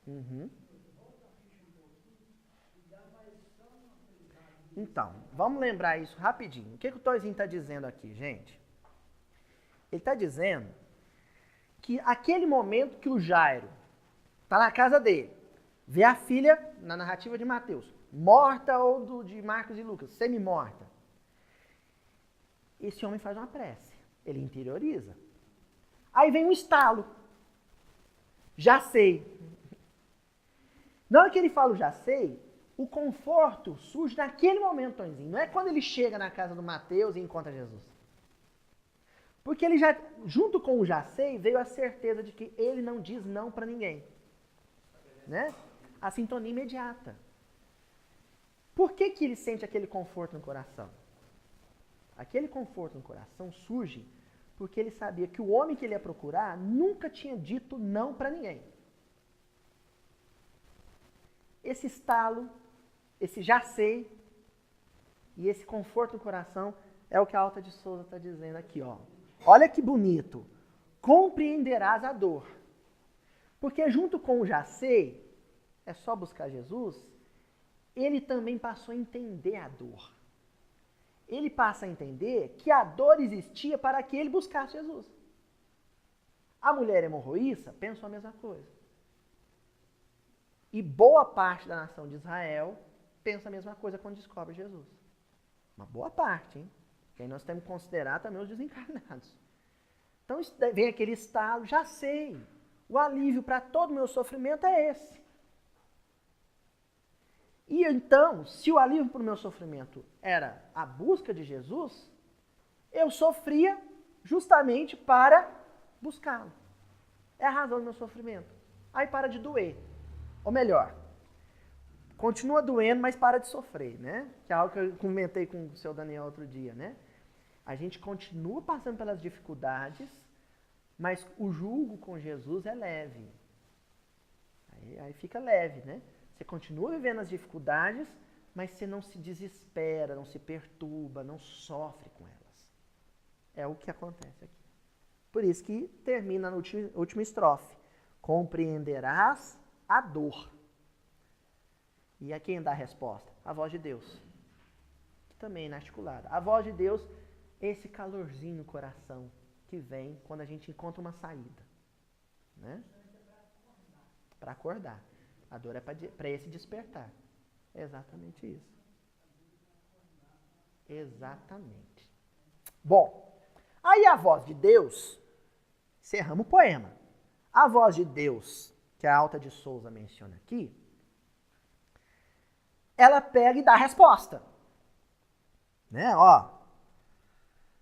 Uhum. Então, vamos lembrar isso rapidinho. O que o Toizinho está dizendo aqui, gente? Ele está dizendo que aquele momento que o Jairo está na casa dele, vê a filha, na narrativa de Mateus, morta ou de Marcos e Lucas, semi-morta. Esse homem faz uma prece, ele interioriza. Aí vem um estalo. Já sei. Na hora que ele fala o já sei, o conforto surge naquele momento, Tonzinho. Não é quando ele chega na casa do Mateus e encontra Jesus. Porque ele já, junto com o já sei, veio a certeza de que ele não diz não para ninguém. Né? A sintonia imediata. Por que ele sente aquele conforto no coração? Aquele conforto no coração surge porque ele sabia que o homem que ele ia procurar nunca tinha dito não para ninguém. Esse estalo, esse já sei e esse conforto no coração é o que a Alta de Souza está dizendo aqui, ó. Olha que bonito. Compreenderás a dor. Porque junto com o já sei, é só buscar Jesus, ele também passou a entender a dor. Ele passa a entender que a dor existia para que ele buscasse Jesus. A mulher hemorroíça pensou a mesma coisa. E boa parte da nação de Israel pensa a mesma coisa quando descobre Jesus. Uma boa parte, hein? Que aí nós temos que considerar também os desencarnados. Então vem aquele estalo, já sei. O alívio para todo o meu sofrimento é esse. E então, se o alívio para o meu sofrimento era a busca de Jesus, eu sofria justamente para buscá-lo. É a razão do meu sofrimento. Aí para de doer. Ou melhor, continua doendo, mas para de sofrer, né? Que é algo que eu comentei com o seu Daniel outro dia, né? A gente continua passando pelas dificuldades, mas o jugo com Jesus é leve. Aí fica leve, né? Você continua vivendo as dificuldades, mas você não se desespera, não se perturba, não sofre com elas. É o que acontece aqui. Por isso que termina na última estrofe. Compreenderás a dor. E a quem dá a resposta? A voz de Deus. Que também é inarticulada. A voz de Deus é esse calorzinho no coração que vem quando a gente encontra uma saída. Né? Para acordar. A dor é para esse despertar. É exatamente isso. Exatamente. Bom, aí a voz de Deus, encerramos o poema. A voz de Deus, que a Alta de Souza menciona aqui, ela pega e dá a resposta. Né? Ó,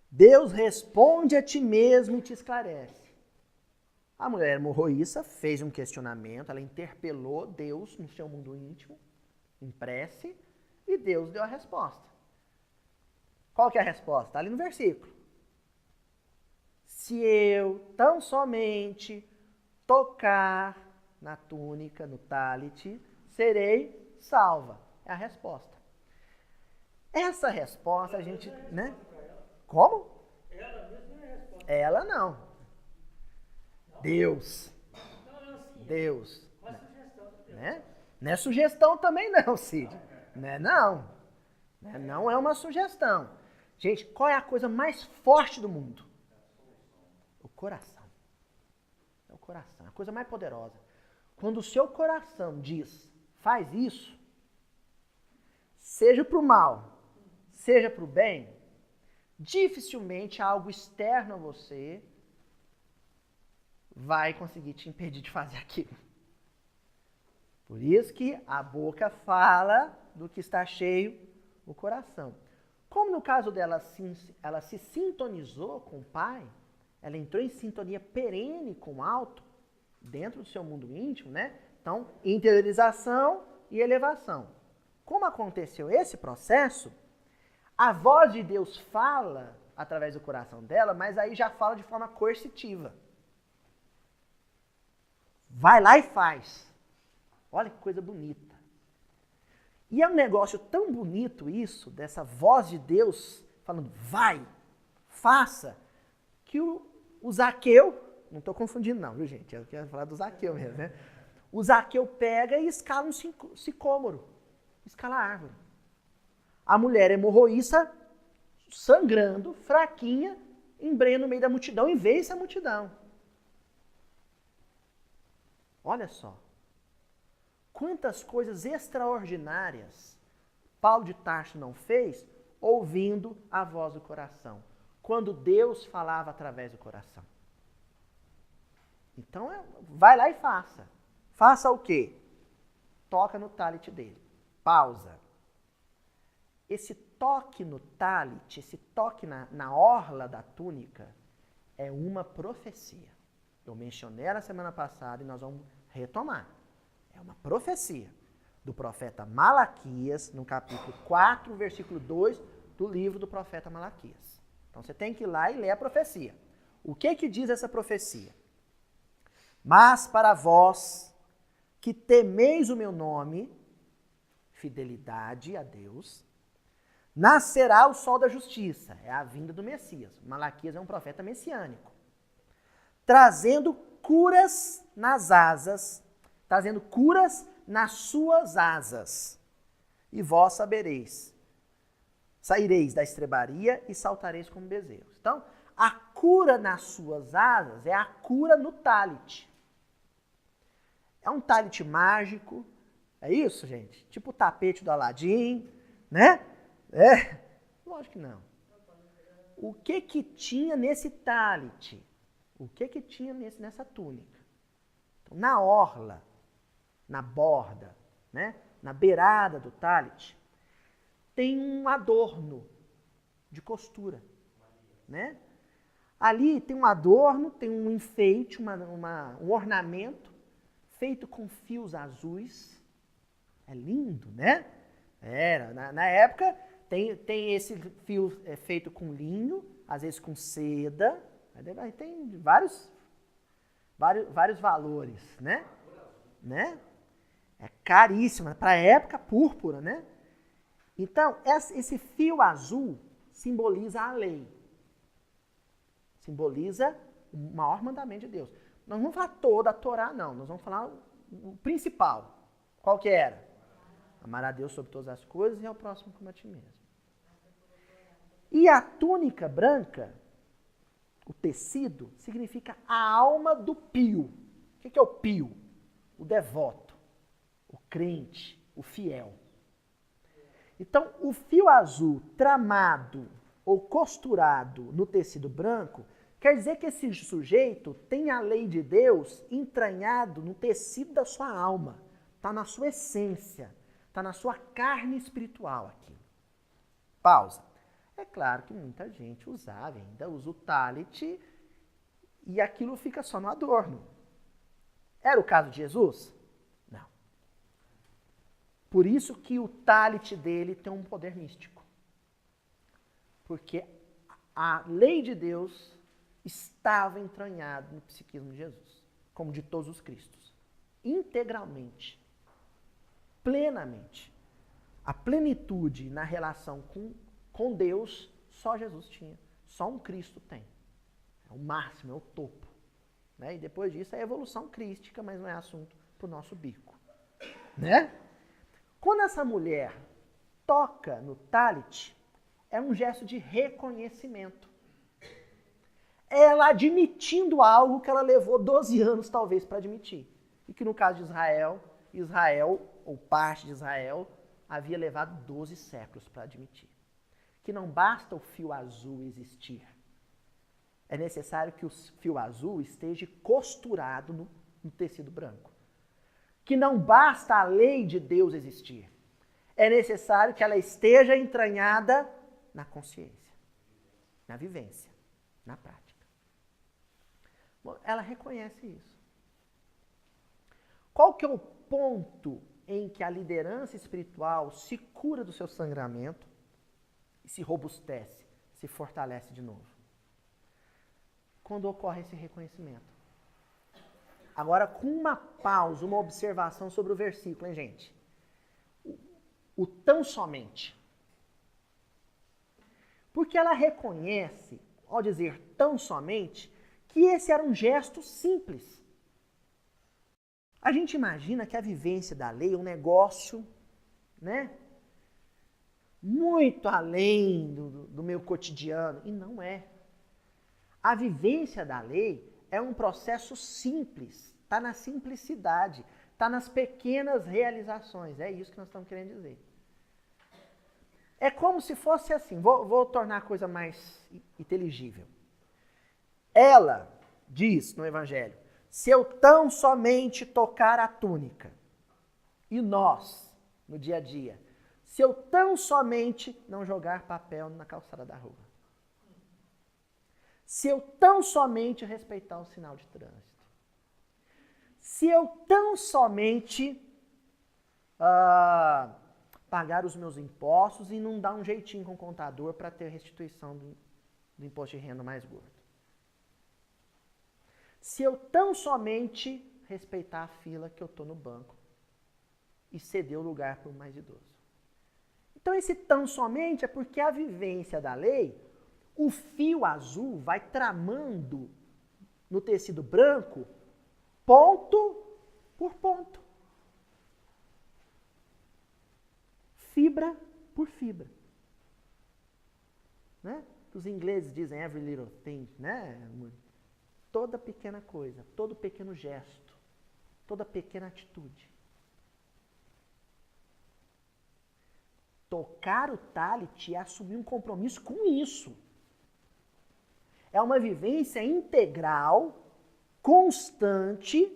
Deus responde a ti mesmo e te esclarece. A mulher hemorroíça fez um questionamento, ela interpelou Deus no seu mundo íntimo, em prece, e Deus deu a resposta. Qual que é a resposta? Está ali no versículo. Se eu tão somente tocar na túnica, no talit, serei salva. É a resposta. Essa resposta a gente, né? Como? Ela mesma não é a resposta. Ela não. Deus. Não, sim. Deus. Uma sugestão. Né? Não é sugestão também não, Cid. Né? Não. Não é uma sugestão. Gente, qual é a coisa mais forte do mundo? O coração. É o coração. A coisa mais poderosa. Quando o seu coração diz, faz isso, seja para o mal, seja para o bem, dificilmente algo externo a você vai conseguir te impedir de fazer aquilo. Por isso que a boca fala do que está cheio o coração. Como no caso dela, ela se sintonizou com o Pai, ela entrou em sintonia perene com o alto, dentro do seu mundo íntimo, né? Então, interiorização e elevação. Como aconteceu esse processo, a voz de Deus fala através do coração dela, mas aí já fala de forma coercitiva. Vai lá e faz. Olha que coisa bonita. E é um negócio tão bonito isso, dessa voz de Deus falando, vai, faça, que o Zaqueu, não estou confundindo não, viu gente? Eu quero falar do Zaqueu mesmo, né? O Zaqueu pega e escala um sicômoro, escala a árvore. A mulher hemorroísta, sangrando, fraquinha, embrenha no meio da multidão e vence a multidão. Olha só. Quantas coisas extraordinárias Paulo de Tarso não fez ouvindo a voz do coração, quando Deus falava através do coração. Então, vai lá e faça. Faça o quê? Toca no talit dele. Pausa. Esse toque no talit, esse toque na orla da túnica, é uma profecia. Eu mencionei ela semana passada e nós vamos retomar. É uma profecia do profeta Malaquias, no capítulo 4, versículo 2 do livro do profeta Malaquias. Então você tem que ir lá e ler a profecia. O que diz essa profecia? Mas para vós que temeis o meu nome, fidelidade a Deus, nascerá o sol da justiça, é a vinda do Messias. Malaquias é um profeta messiânico, trazendo curas nas asas, trazendo curas nas suas asas. E vós saireis da estrebaria e saltareis como bezerros. Então, a cura nas suas asas é a cura no talit. É um talit mágico, é isso, gente? Tipo o tapete do Aladim, né? Lógico que não. O que tinha nesse talit? O que tinha nessa túnica? Então, na orla, na borda, né? Na beirada do talit, tem um adorno de costura, né? Ali tem um adorno, tem um enfeite, um ornamento feito com fios azuis. É lindo, né? Na época tem esse fio feito com linho, às vezes com seda, aí tem vários valores, né? É caríssima, para a época púrpura, né? Então, esse fio azul simboliza a lei. Simboliza o maior mandamento de Deus. Nós não vamos falar toda a Torá, não. Nós vamos falar o principal. Qual que era? Amar a Deus sobre todas as coisas e ao próximo como a ti mesmo. E a túnica branca, o tecido, significa a alma do pio. O que é o pio? O devoto, o crente, o fiel. Então, o fio azul tramado ou costurado no tecido branco quer dizer que esse sujeito tem a lei de Deus entranhado no tecido da sua alma. Está na sua essência, está na sua carne espiritual aqui. Pausa. É claro que muita gente usava, ainda usa o talit e aquilo fica só no adorno. Era o caso de Jesus? Não. Por isso que o talit dele tem um poder místico. Porque a lei de Deus estava entranhada no psiquismo de Jesus, como de todos os cristos. Integralmente. Plenamente. A plenitude na relação com Deus, só Jesus tinha. Só um Cristo tem. É o máximo, é o topo. Né? E depois disso é a evolução crística, mas não é assunto para o nosso bico. Né? Quando essa mulher toca no talit, é um gesto de reconhecimento. Ela admitindo algo que ela levou 12 anos, talvez, para admitir. E que no caso de Israel, ou parte de Israel, havia levado 12 séculos para admitir. Que não basta o fio azul existir. É necessário que o fio azul esteja costurado no tecido branco. Que não basta a lei de Deus existir. É necessário que ela esteja entranhada na consciência, na vivência, na prática. Bom, ela reconhece isso. Qual que é o ponto em que a liderança espiritual se cura do seu sangramento e se robustece, se fortalece de novo? Quando ocorre esse reconhecimento. Agora, com uma pausa, uma observação sobre o versículo, hein, gente? O tão somente. Porque ela reconhece, ao dizer tão somente, que esse era um gesto simples. A gente imagina que a vivência da lei é um negócio, né, muito além do meu cotidiano. E não é. A vivência da lei é um processo simples. Está na simplicidade. Está nas pequenas realizações. É isso que nós estamos querendo dizer. É como se fosse assim. Vou tornar a coisa mais inteligível. Ela diz no Evangelho: se eu tão somente tocar a túnica, e nós, no dia a dia, se eu tão somente não jogar papel na calçada da rua, se eu tão somente respeitar o sinal de trânsito, se eu tão somente pagar os meus impostos e não dar um jeitinho com o contador para ter restituição do imposto de renda mais gordo. Se eu tão somente respeitar a fila que eu estou no banco e ceder o lugar para o mais idoso. Então esse tão somente é porque a vivência da lei, o fio azul vai tramando no tecido branco ponto por ponto. Fibra por fibra. Né? Os ingleses dizem every little thing, né? Toda pequena coisa, todo pequeno gesto, toda pequena atitude. Tocar o talit é assumir um compromisso com isso. É uma vivência integral, constante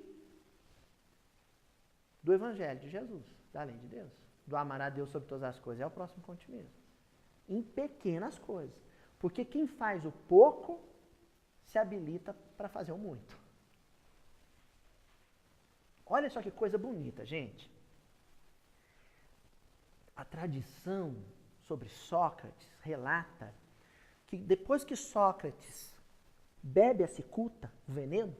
do Evangelho de Jesus, da lei de Deus. Do amar a Deus sobre todas as coisas. É o próximo conte mesmo. Em pequenas coisas. Porque quem faz o pouco se habilita para fazer o muito. Olha só que coisa bonita, gente. A tradição sobre Sócrates relata que depois que Sócrates bebe a cicuta, o veneno,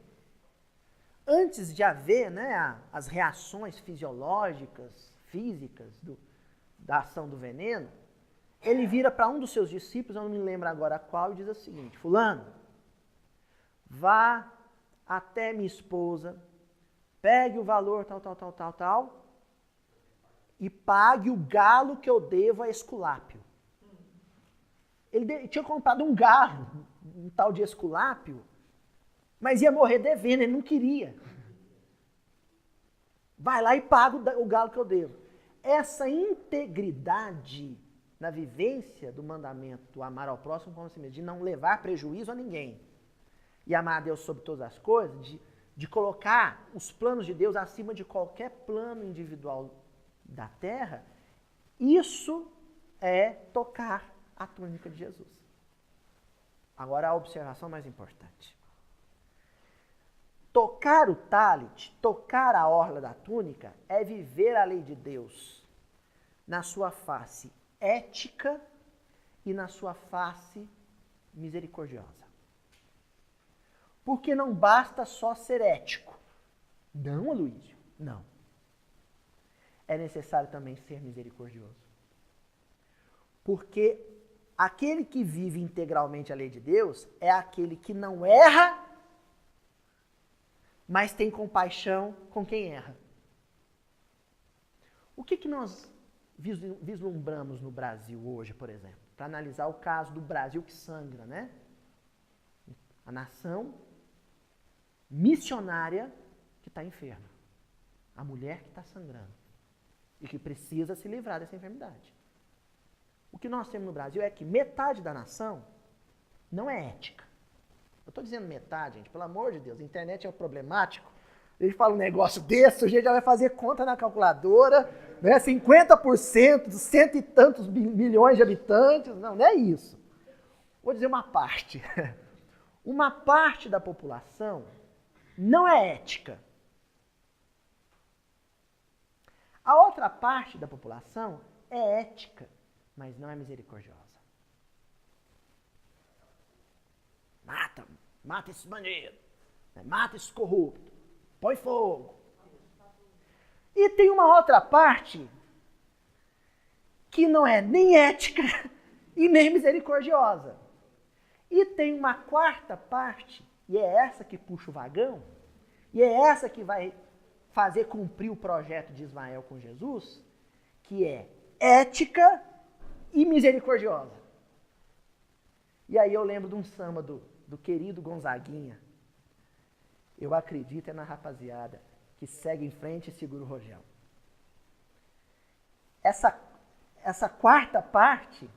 antes de haver, né, as reações fisiológicas, físicas da ação do veneno, ele vira para um dos seus discípulos, eu não me lembro agora qual, e diz o seguinte: fulano, vá até minha esposa, pegue o valor tal, e pague o galo que eu devo a Esculápio. Ele tinha comprado um galo, um tal de Esculápio, mas ia morrer devendo, ele não queria. Vai lá e paga o galo que eu devo. Essa integridade na vivência do mandamento do amar ao próximo como a si mesmo, de não levar prejuízo a ninguém, e amar a Deus sobre todas as coisas, de colocar os planos de Deus acima de qualquer plano individual da terra, isso é tocar a túnica de Jesus. Agora a observação mais importante. Tocar o talit, tocar a orla da túnica, é viver a lei de Deus na sua face ética e na sua face misericordiosa. Porque não basta só ser ético. Não, Aloysio, não. É necessário também ser misericordioso. Porque aquele que vive integralmente a lei de Deus é aquele que não erra, mas tem compaixão com quem erra. O que nós vislumbramos no Brasil hoje, por exemplo? Para analisar o caso do Brasil que sangra, né? A nação missionária que está enferma. A mulher que está sangrando. E que precisa se livrar dessa enfermidade. O que nós temos no Brasil é que metade da nação não é ética. Eu estou dizendo metade, gente, pelo amor de Deus, a internet é problemático. Ele fala um negócio desse, o gente já vai fazer conta na calculadora, né? 50% dos cento e tantos milhões de habitantes. Não é isso. Vou dizer uma parte. Uma parte da população não é ética. A outra parte da população é ética, mas não é misericordiosa. Mata esses bandidos, mata esses corruptos. Põe fogo. E tem uma outra parte que não é nem ética e nem misericordiosa. E tem uma quarta parte, e é essa que puxa o vagão, e é essa que vai fazer cumprir o projeto de Ismael com Jesus, que é ética e misericordiosa. E aí eu lembro de um samba do querido Gonzaguinha. Eu acredito é na rapaziada que segue em frente e segura o rojão. Essa quarta parte,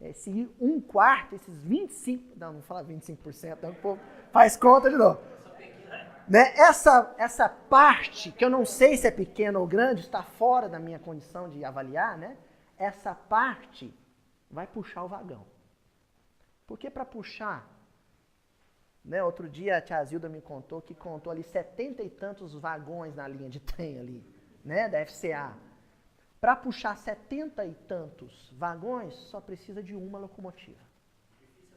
esse 1/4, esses 25%, não vou falar 25%, não, o povo faz conta de novo. Né? Essa parte, que eu não sei se é pequena ou grande, está fora da minha condição de avaliar, né? Essa parte vai puxar o vagão. Porque para puxar, né? Outro dia a tia Zilda me contou que contou ali 70 e tantos vagões na linha de trem ali, né? Da FCA. Para puxar 70 e tantos vagões, só precisa de uma locomotiva.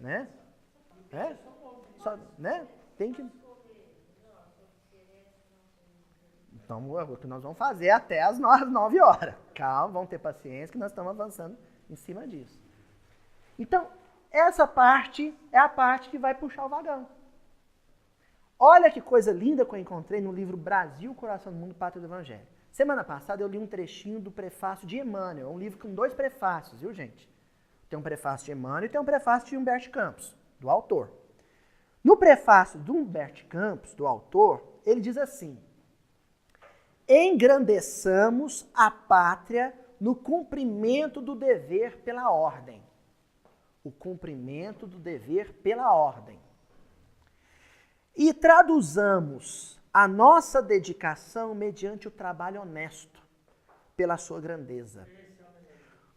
Né? Só, né? Tem que... Então, é o que nós vamos fazer até as 9 horas. Calma, vamos ter paciência que nós estamos avançando em cima disso. Então, essa parte é a parte que vai puxar o vagão. Olha que coisa linda que eu encontrei no livro Brasil, Coração do Mundo, Pátria do Evangelho. Semana passada eu li um trechinho do prefácio de Emmanuel, um livro com 2 prefácios, viu, gente? Tem um prefácio de Emmanuel e tem um prefácio de Humberto Campos, do autor. No prefácio do Humberto Campos, do autor, ele diz assim: engrandeçamos a pátria no cumprimento do dever pela ordem. O cumprimento do dever pela ordem. E traduzamos a nossa dedicação mediante o trabalho honesto, pela sua grandeza.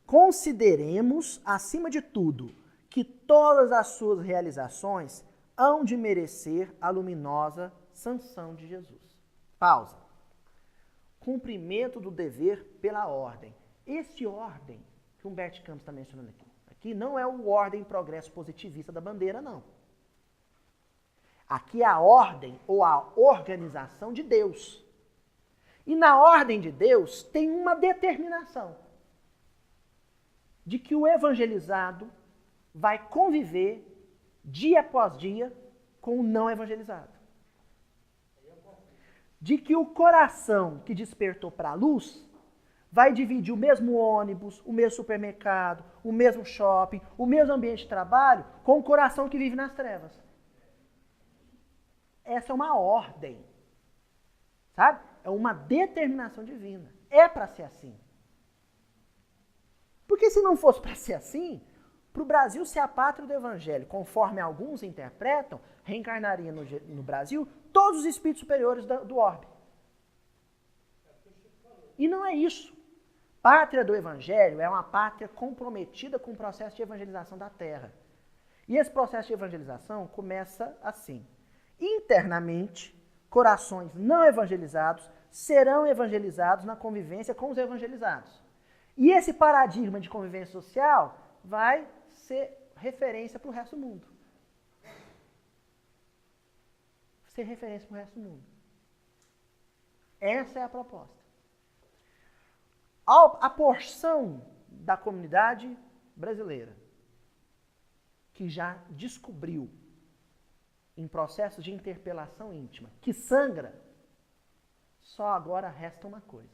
Consideremos, acima de tudo, que todas as suas realizações hão de merecer a luminosa sanção de Jesus. Pausa. Cumprimento do dever pela ordem. Esse ordem que Humberto Campos está mencionando aqui não é o ordem progresso positivista da bandeira, não. Aqui é a ordem ou a organização de Deus. E na ordem de Deus tem uma determinação de que o evangelizado vai conviver dia após dia com o não evangelizado. De que o coração que despertou para a luz vai dividir o mesmo ônibus, o mesmo supermercado, o mesmo shopping, o mesmo ambiente de trabalho com o coração que vive nas trevas. Essa é uma ordem, sabe? É uma determinação divina. É para ser assim. Porque se não fosse para ser assim, para o Brasil ser a pátria do Evangelho, conforme alguns interpretam, reencarnaria no Brasil todos os espíritos superiores do orbe. E não é isso. Pátria do Evangelho é uma pátria comprometida com o processo de evangelização da Terra. E esse processo de evangelização começa assim. Internamente, corações não evangelizados serão evangelizados na convivência com os evangelizados. E esse paradigma de convivência social vai ser referência para o resto do mundo. Ser referência para o resto do mundo. Essa é a proposta. A porção da comunidade brasileira que já descobriu em processo de interpelação íntima, que sangra, só agora resta uma coisa.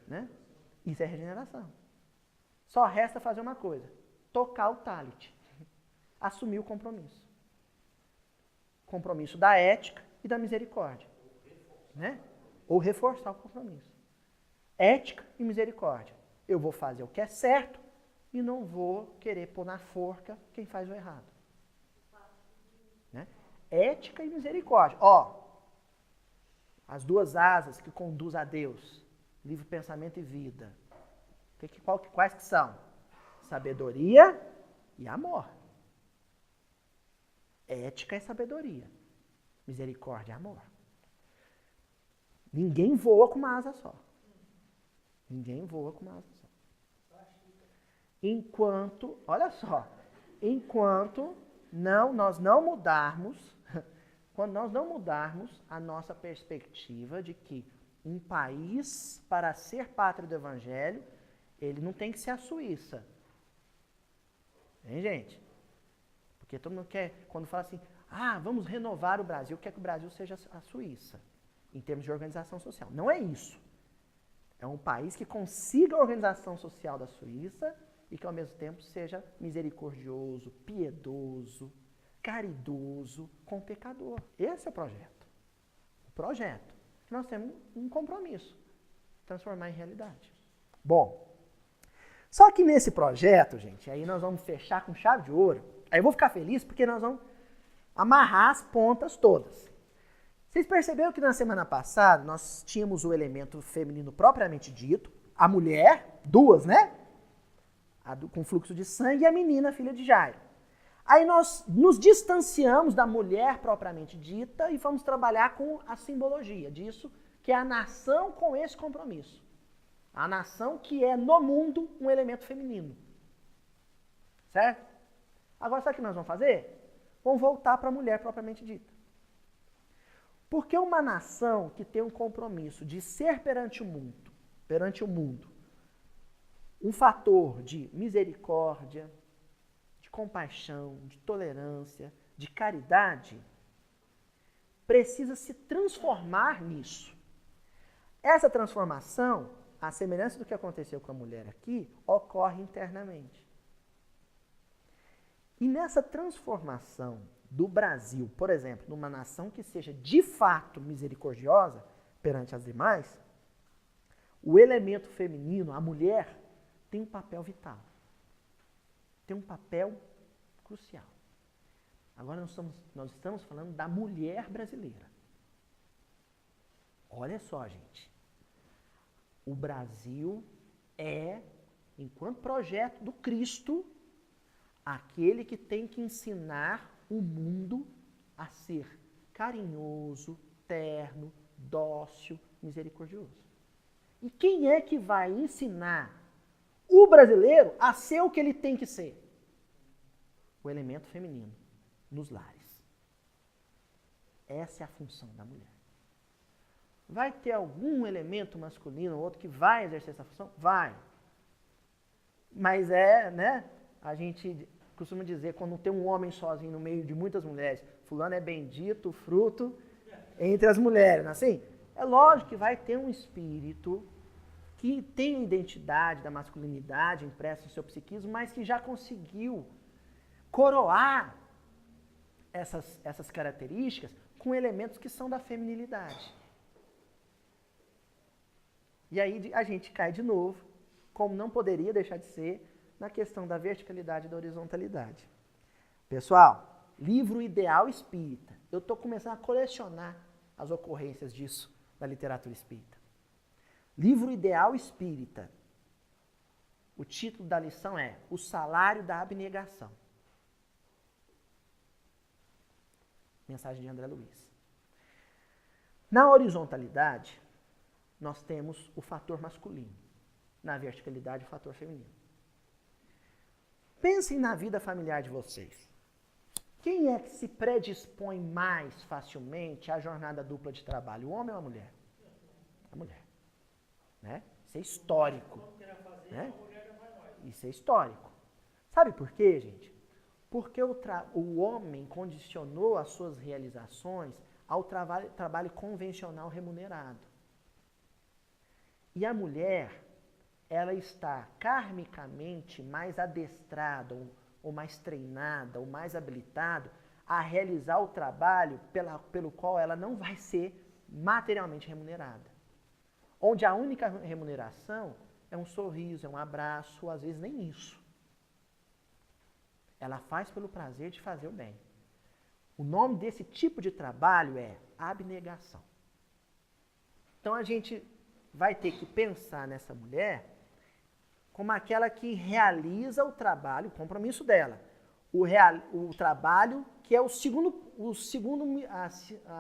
Né? Isso é regeneração. Só resta fazer uma coisa. Tocar o talit. Assumir o compromisso. Compromisso da ética e da misericórdia. Né? Ou reforçar o compromisso. Ética e misericórdia. Eu vou fazer o que é certo e não vou querer pôr na forca quem faz o errado. Né? Ética e misericórdia. As 2 asas que conduzem a Deus. Livre pensamento e vida. Quais que são? Sabedoria e amor. Ética é sabedoria. Misericórdia é amor. Ninguém voa com uma asa só. Ninguém voa com uma asa só. Enquanto nós não mudarmos quando nós não mudarmos a nossa perspectiva de que um país, para ser pátria do Evangelho, ele não tem que ser a Suíça. Hein, gente? Porque todo mundo quer, quando fala assim, vamos renovar o Brasil, quer que o Brasil seja a Suíça, em termos de organização social. Não é isso. É um país que consiga a organização social da Suíça e que, ao mesmo tempo, seja misericordioso, piedoso, caridoso com o pecador. Esse é o projeto. O projeto. Nós temos um compromisso. Transformar em realidade. Bom, só que nesse projeto, gente, aí nós vamos fechar com chave de ouro. Aí eu vou ficar feliz porque nós vamos amarrar as pontas todas. Vocês perceberam que na semana passada nós tínhamos o elemento feminino propriamente dito, a mulher, duas, né? Com fluxo de sangue e a menina, filha de Jairo. Aí nós nos distanciamos da mulher propriamente dita e vamos trabalhar com a simbologia disso, que é a nação com esse compromisso. A nação que é no mundo um elemento feminino. Certo? Agora sabe o que nós vamos fazer? Vamos voltar para a mulher propriamente dita. Porque uma nação que tem um compromisso de ser perante o mundo, um fator de misericórdia, de compaixão, de tolerância, de caridade, precisa se transformar nisso. Essa transformação, à semelhança do que aconteceu com a mulher aqui, ocorre internamente. E nessa transformação do Brasil, por exemplo, numa nação que seja de fato misericordiosa perante as demais, o elemento feminino, a mulher, tem um papel vital. Tem um papel crucial. Agora nós estamos falando da mulher brasileira. Olha só, gente. O Brasil é, enquanto projeto do Cristo, aquele que tem que ensinar o mundo a ser carinhoso, terno, dócil, misericordioso. E quem é que vai ensinar o brasileiro a ser o que ele tem que ser? O elemento feminino nos lares. Essa é a função da mulher. Vai ter algum elemento masculino ou outro que vai exercer essa função? Vai. Mas a gente costuma dizer, quando tem um homem sozinho no meio de muitas mulheres, fulano é bendito, fruto entre as mulheres, não é assim? É lógico que vai ter um espírito que tem a identidade da masculinidade impressa no seu psiquismo, mas que já conseguiu coroar essas características com elementos que são da feminilidade. E aí a gente cai de novo, como não poderia deixar de ser, na questão da verticalidade e da horizontalidade. Pessoal, livro Ideal Espírita. Eu estou começando a colecionar as ocorrências disso na literatura espírita. Livro Ideal Espírita. O título da lição é O Salário da Abnegação. Mensagem de André Luiz. Na horizontalidade, nós temos o fator masculino. Na verticalidade, o fator feminino. Pensem na vida familiar de vocês. Quem é que se predispõe mais facilmente à jornada dupla de trabalho, o homem ou a mulher? A mulher. Né? Isso é histórico. Né? Isso é histórico. Sabe por quê, gente? Porque o homem condicionou as suas realizações ao trabalho convencional remunerado. E a mulher, ela está karmicamente mais adestrada, ou mais treinada, ou mais habilitada a realizar o trabalho pelo qual ela não vai ser materialmente remunerada. Onde a única remuneração é um sorriso, é um abraço, ou às vezes nem isso. Ela faz pelo prazer de fazer o bem. O nome desse tipo de trabalho é abnegação. Então a gente vai ter que pensar nessa mulher como aquela que realiza o trabalho, o compromisso dela. O trabalho que é a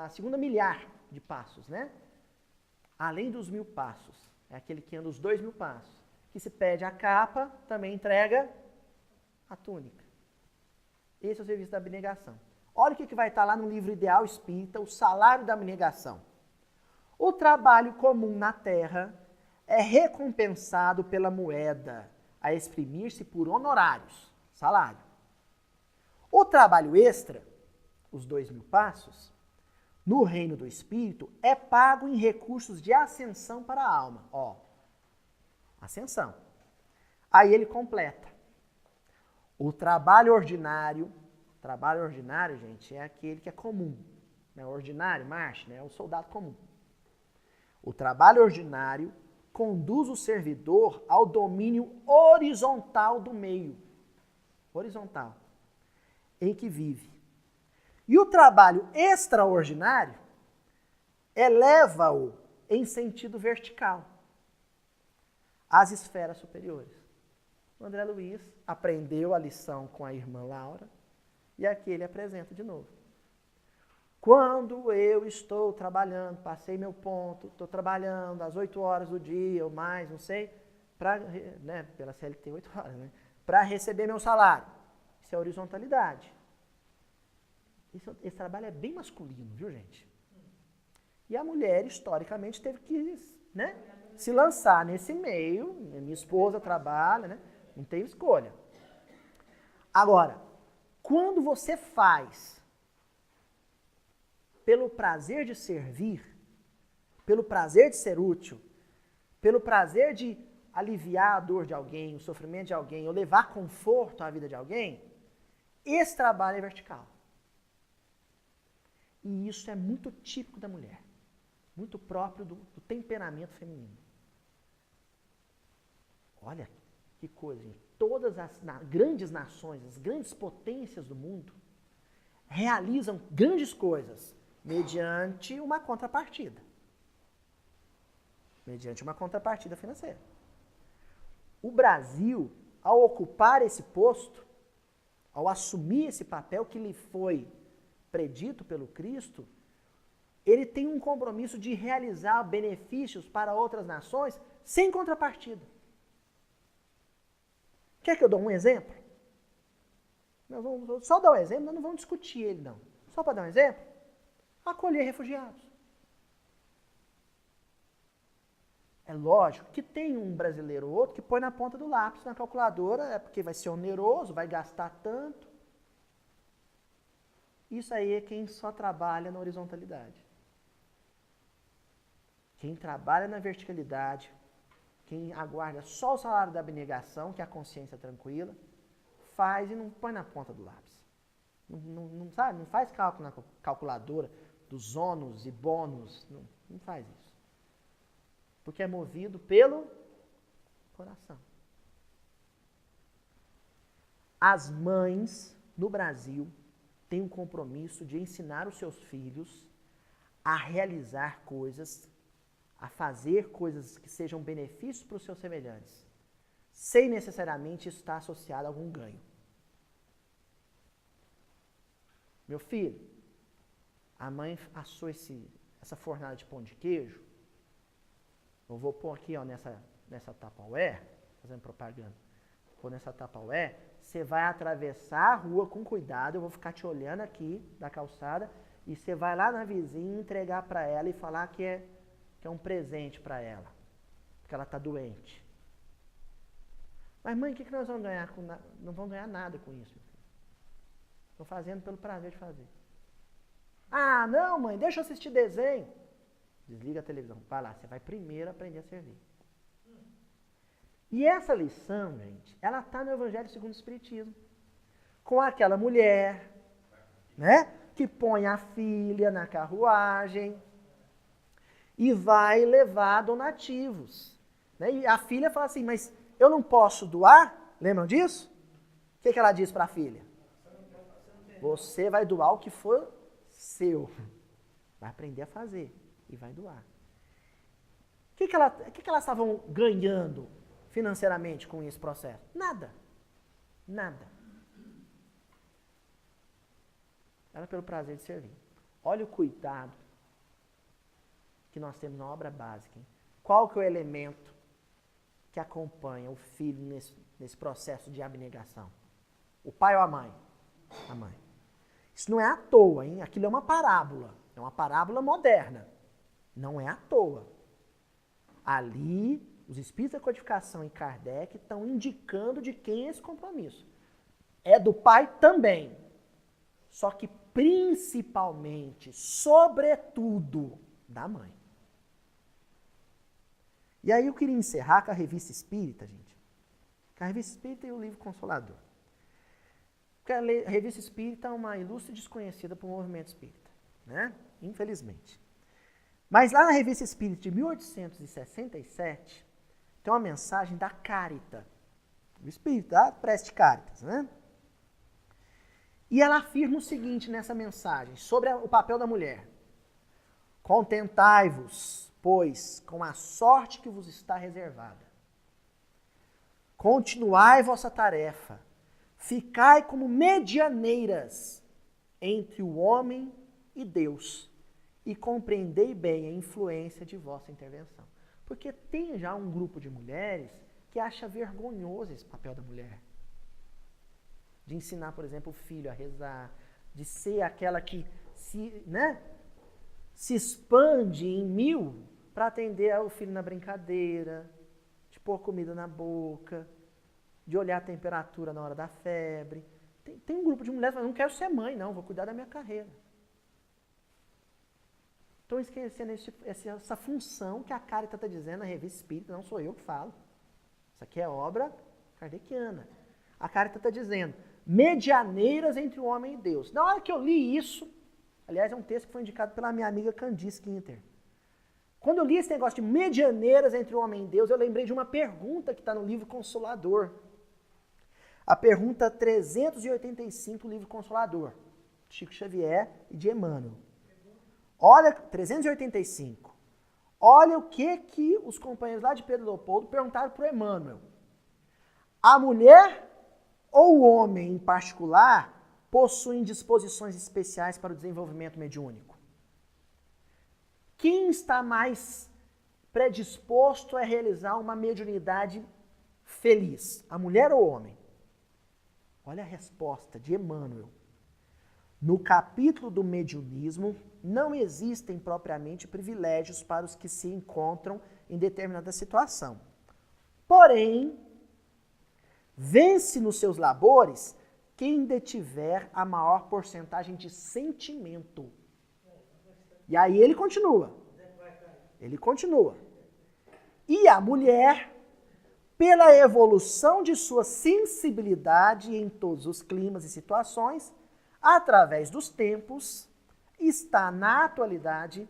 segunda milhar de passos, né? Além dos 1000 passos. É aquele que anda os 2000 passos. Que se pede a capa, também entrega a túnica. Esse é o serviço da abnegação. Olha o que vai estar lá no livro Ideal Espírita, o salário da abnegação. O trabalho comum na terra é recompensado pela moeda a exprimir-se por honorários, salário. O trabalho extra, os 2.000 passos, no reino do Espírito, é pago em recursos de ascensão para a alma. Ó, ascensão. Aí ele completa. O trabalho ordinário, gente, é aquele que é comum. Né? Ordinário, marcha, né? É o soldado comum. O trabalho ordinário conduz o servidor ao domínio horizontal do meio. Horizontal. Em que vive. E o trabalho extraordinário eleva-o em sentido vertical às esferas superiores. O André Luiz aprendeu a lição com a irmã Laura e aqui ele apresenta de novo. Quando eu estou trabalhando, passei meu ponto, estou trabalhando às 8 horas do dia ou mais, não sei, né, pela CLT 8 horas, né, para receber meu salário. Isso é horizontalidade. Esse trabalho é bem masculino, viu, gente? E a mulher, historicamente, teve que, né, se lançar nesse meio. Minha esposa trabalha, né? Não tem escolha. Agora, quando você faz pelo prazer de servir, pelo prazer de ser útil, pelo prazer de aliviar a dor de alguém, o sofrimento de alguém, ou levar conforto à vida de alguém, esse trabalho é vertical. E isso é muito típico da mulher, muito próprio do temperamento feminino. Olha que coisa, gente. Todas as grandes nações, as grandes potências do mundo, realizam grandes coisas mediante uma contrapartida. Mediante uma contrapartida financeira. O Brasil, ao ocupar esse posto, ao assumir esse papel que lhe foi predito pelo Cristo, ele tem um compromisso de realizar benefícios para outras nações sem contrapartida. Quer que eu dê um exemplo? Nós vamos só dar um exemplo, nós não vamos discutir ele, não. Só para dar um exemplo, acolher refugiados. É lógico que tem um brasileiro ou outro que põe na ponta do lápis na calculadora, é porque vai ser oneroso, vai gastar tanto. Isso aí é quem só trabalha na horizontalidade. Quem trabalha na verticalidade, quem aguarda só o salário da abnegação, que é a consciência tranquila, faz e não põe na ponta do lápis. Não sabe? Não faz cálculo na calculadora dos ônus e bônus. Não faz isso. Porque é movido pelo coração. As mães no Brasil têm um compromisso de ensinar os seus filhos a realizar coisas, a fazer coisas que sejam benefícios para os seus semelhantes, sem necessariamente estar associado a algum ganho. Meu filho, a mãe assou essa fornada de pão de queijo. Eu vou pôr aqui, ó, nessa Tupperware, fazendo propaganda. Vou pôr nessa Tupperware. Você vai atravessar a rua com cuidado, eu vou ficar te olhando aqui da calçada, e você vai lá na vizinha entregar para ela e falar que é um presente para ela, porque ela está doente. Mas mãe, o que nós vamos ganhar? Não vamos ganhar nada com isso. Estou fazendo pelo prazer de fazer. Ah, não mãe, deixa eu assistir desenho. Desliga a televisão, vai lá, você vai primeiro aprender a servir. E essa lição, gente, ela está no Evangelho segundo o Espiritismo. Com aquela mulher, né, que põe a filha na carruagem e vai levar donativos. Né? E a filha fala assim, mas eu não posso doar? Lembram disso? O que ela diz para a filha? Você vai doar o que for seu. Vai aprender a fazer e vai doar. O que elas estavam ganhando financeiramente com esse processo? Nada. Nada. Era pelo prazer de servir. Olha o cuidado que nós temos na obra básica. Hein? Qual que é o elemento que acompanha o filho nesse processo de abnegação? O pai ou a mãe? A mãe. Isso não é à toa, hein? Aquilo é uma parábola moderna. Não é à toa. Ali, os espíritos da codificação e Kardec estão indicando de quem é esse compromisso. É do pai também. Só que principalmente, sobretudo, da mãe. E aí eu queria encerrar com a Revista Espírita, gente. Com a Revista Espírita e o Livro Consolador. Porque a Revista Espírita é uma ilustre desconhecida para o movimento espírita, né? Infelizmente. Mas lá na Revista Espírita de 1867, tem uma mensagem da Cárita. O Espírito, da Preste Caritas, né? E ela afirma o seguinte nessa mensagem, sobre o papel da mulher. Contentai-vos, pois, com a sorte que vos está reservada. Continuai vossa tarefa. Ficai como medianeiras entre o homem e Deus. E compreendei bem a influência de vossa intervenção. Porque tem já um grupo de mulheres que acha vergonhoso esse papel da mulher. De ensinar, por exemplo, o filho a rezar, de ser aquela que se expande em 1000 para atender o filho na brincadeira, de pôr comida na boca, de olhar a temperatura na hora da febre. Tem um grupo de mulheres que falam, não quero ser mãe, não, vou cuidar da minha carreira. Estão esquecendo essa função que a Caritas está dizendo na Revista Espírita, não sou eu que falo. Isso aqui é obra kardeciana. A Caritas está dizendo, medianeiras entre o homem e Deus. Na hora que eu li isso, aliás, é um texto que foi indicado pela minha amiga Candice Quinter. Quando eu li esse negócio de medianeiras entre o homem e Deus, eu lembrei de uma pergunta que está no livro Consolador. A pergunta 385 do livro Consolador, de Chico Xavier e de Emmanuel. Olha, 385. Olha o que os companheiros lá de Pedro Leopoldo perguntaram para o Emmanuel. A mulher ou o homem, em particular, possuem disposições especiais para o desenvolvimento mediúnico? Quem está mais predisposto a realizar uma mediunidade feliz? A mulher ou o homem? Olha a resposta de Emmanuel. No capítulo do mediunismo, não existem propriamente privilégios para os que se encontram em determinada situação. Porém, vence nos seus labores quem detiver a maior porcentagem de sentimento. E aí ele continua. E a mulher, pela evolução de sua sensibilidade em todos os climas e situações, através dos tempos, está na atualidade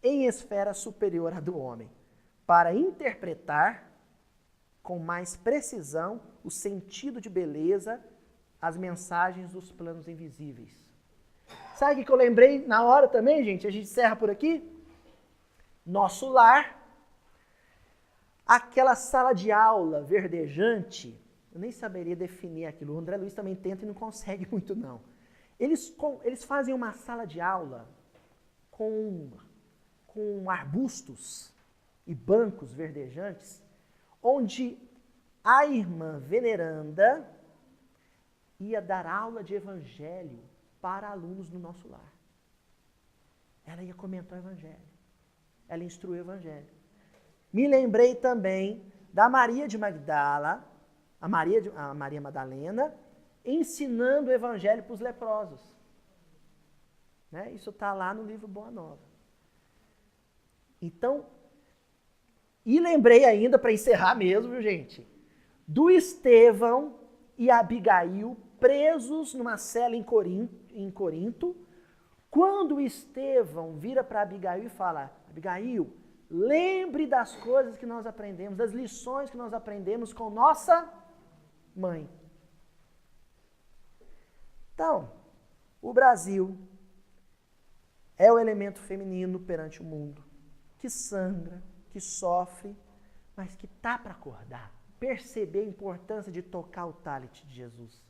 em esfera superior à do homem, para interpretar com mais precisão o sentido de beleza, as mensagens dos planos invisíveis. Sabe o que eu lembrei na hora também, gente? A gente encerra por aqui. Nosso lar, aquela sala de aula verdejante, eu nem saberia definir aquilo. O André Luiz também tenta e não consegue muito, não. Eles fazem uma sala de aula com arbustos e bancos verdejantes, onde a irmã veneranda ia dar aula de evangelho para alunos do nosso lar. Ela ia comentar o evangelho. Ela instruiu o evangelho. Me lembrei também da Maria de Magdala, a Maria Madalena, ensinando o evangelho para os leprosos. Né? Isso está lá no livro Boa Nova. Então, e lembrei ainda, para encerrar mesmo, viu, gente, do Estevão e Abigail presos numa cela em Corinto, quando Estevão vira para Abigail e fala, Abigail, lembre das coisas que nós aprendemos, das lições que nós aprendemos com nossa mãe. Então, o Brasil é o elemento feminino perante o mundo, que sangra, que sofre, mas que está para acordar, perceber a importância de tocar o talit de Jesus.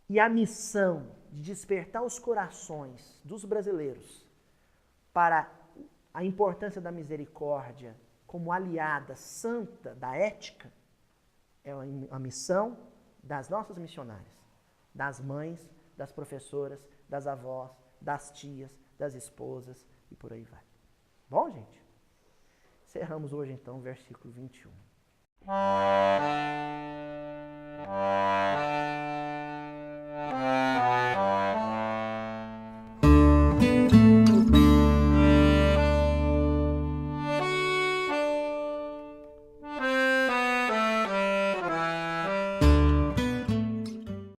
E a missão de despertar os corações dos brasileiros para a importância da misericórdia como aliada santa da ética é a missão das nossas missionárias, das mães das professoras, das avós, das tias, das esposas e por aí vai. Bom, gente? Encerramos hoje então o versículo 21.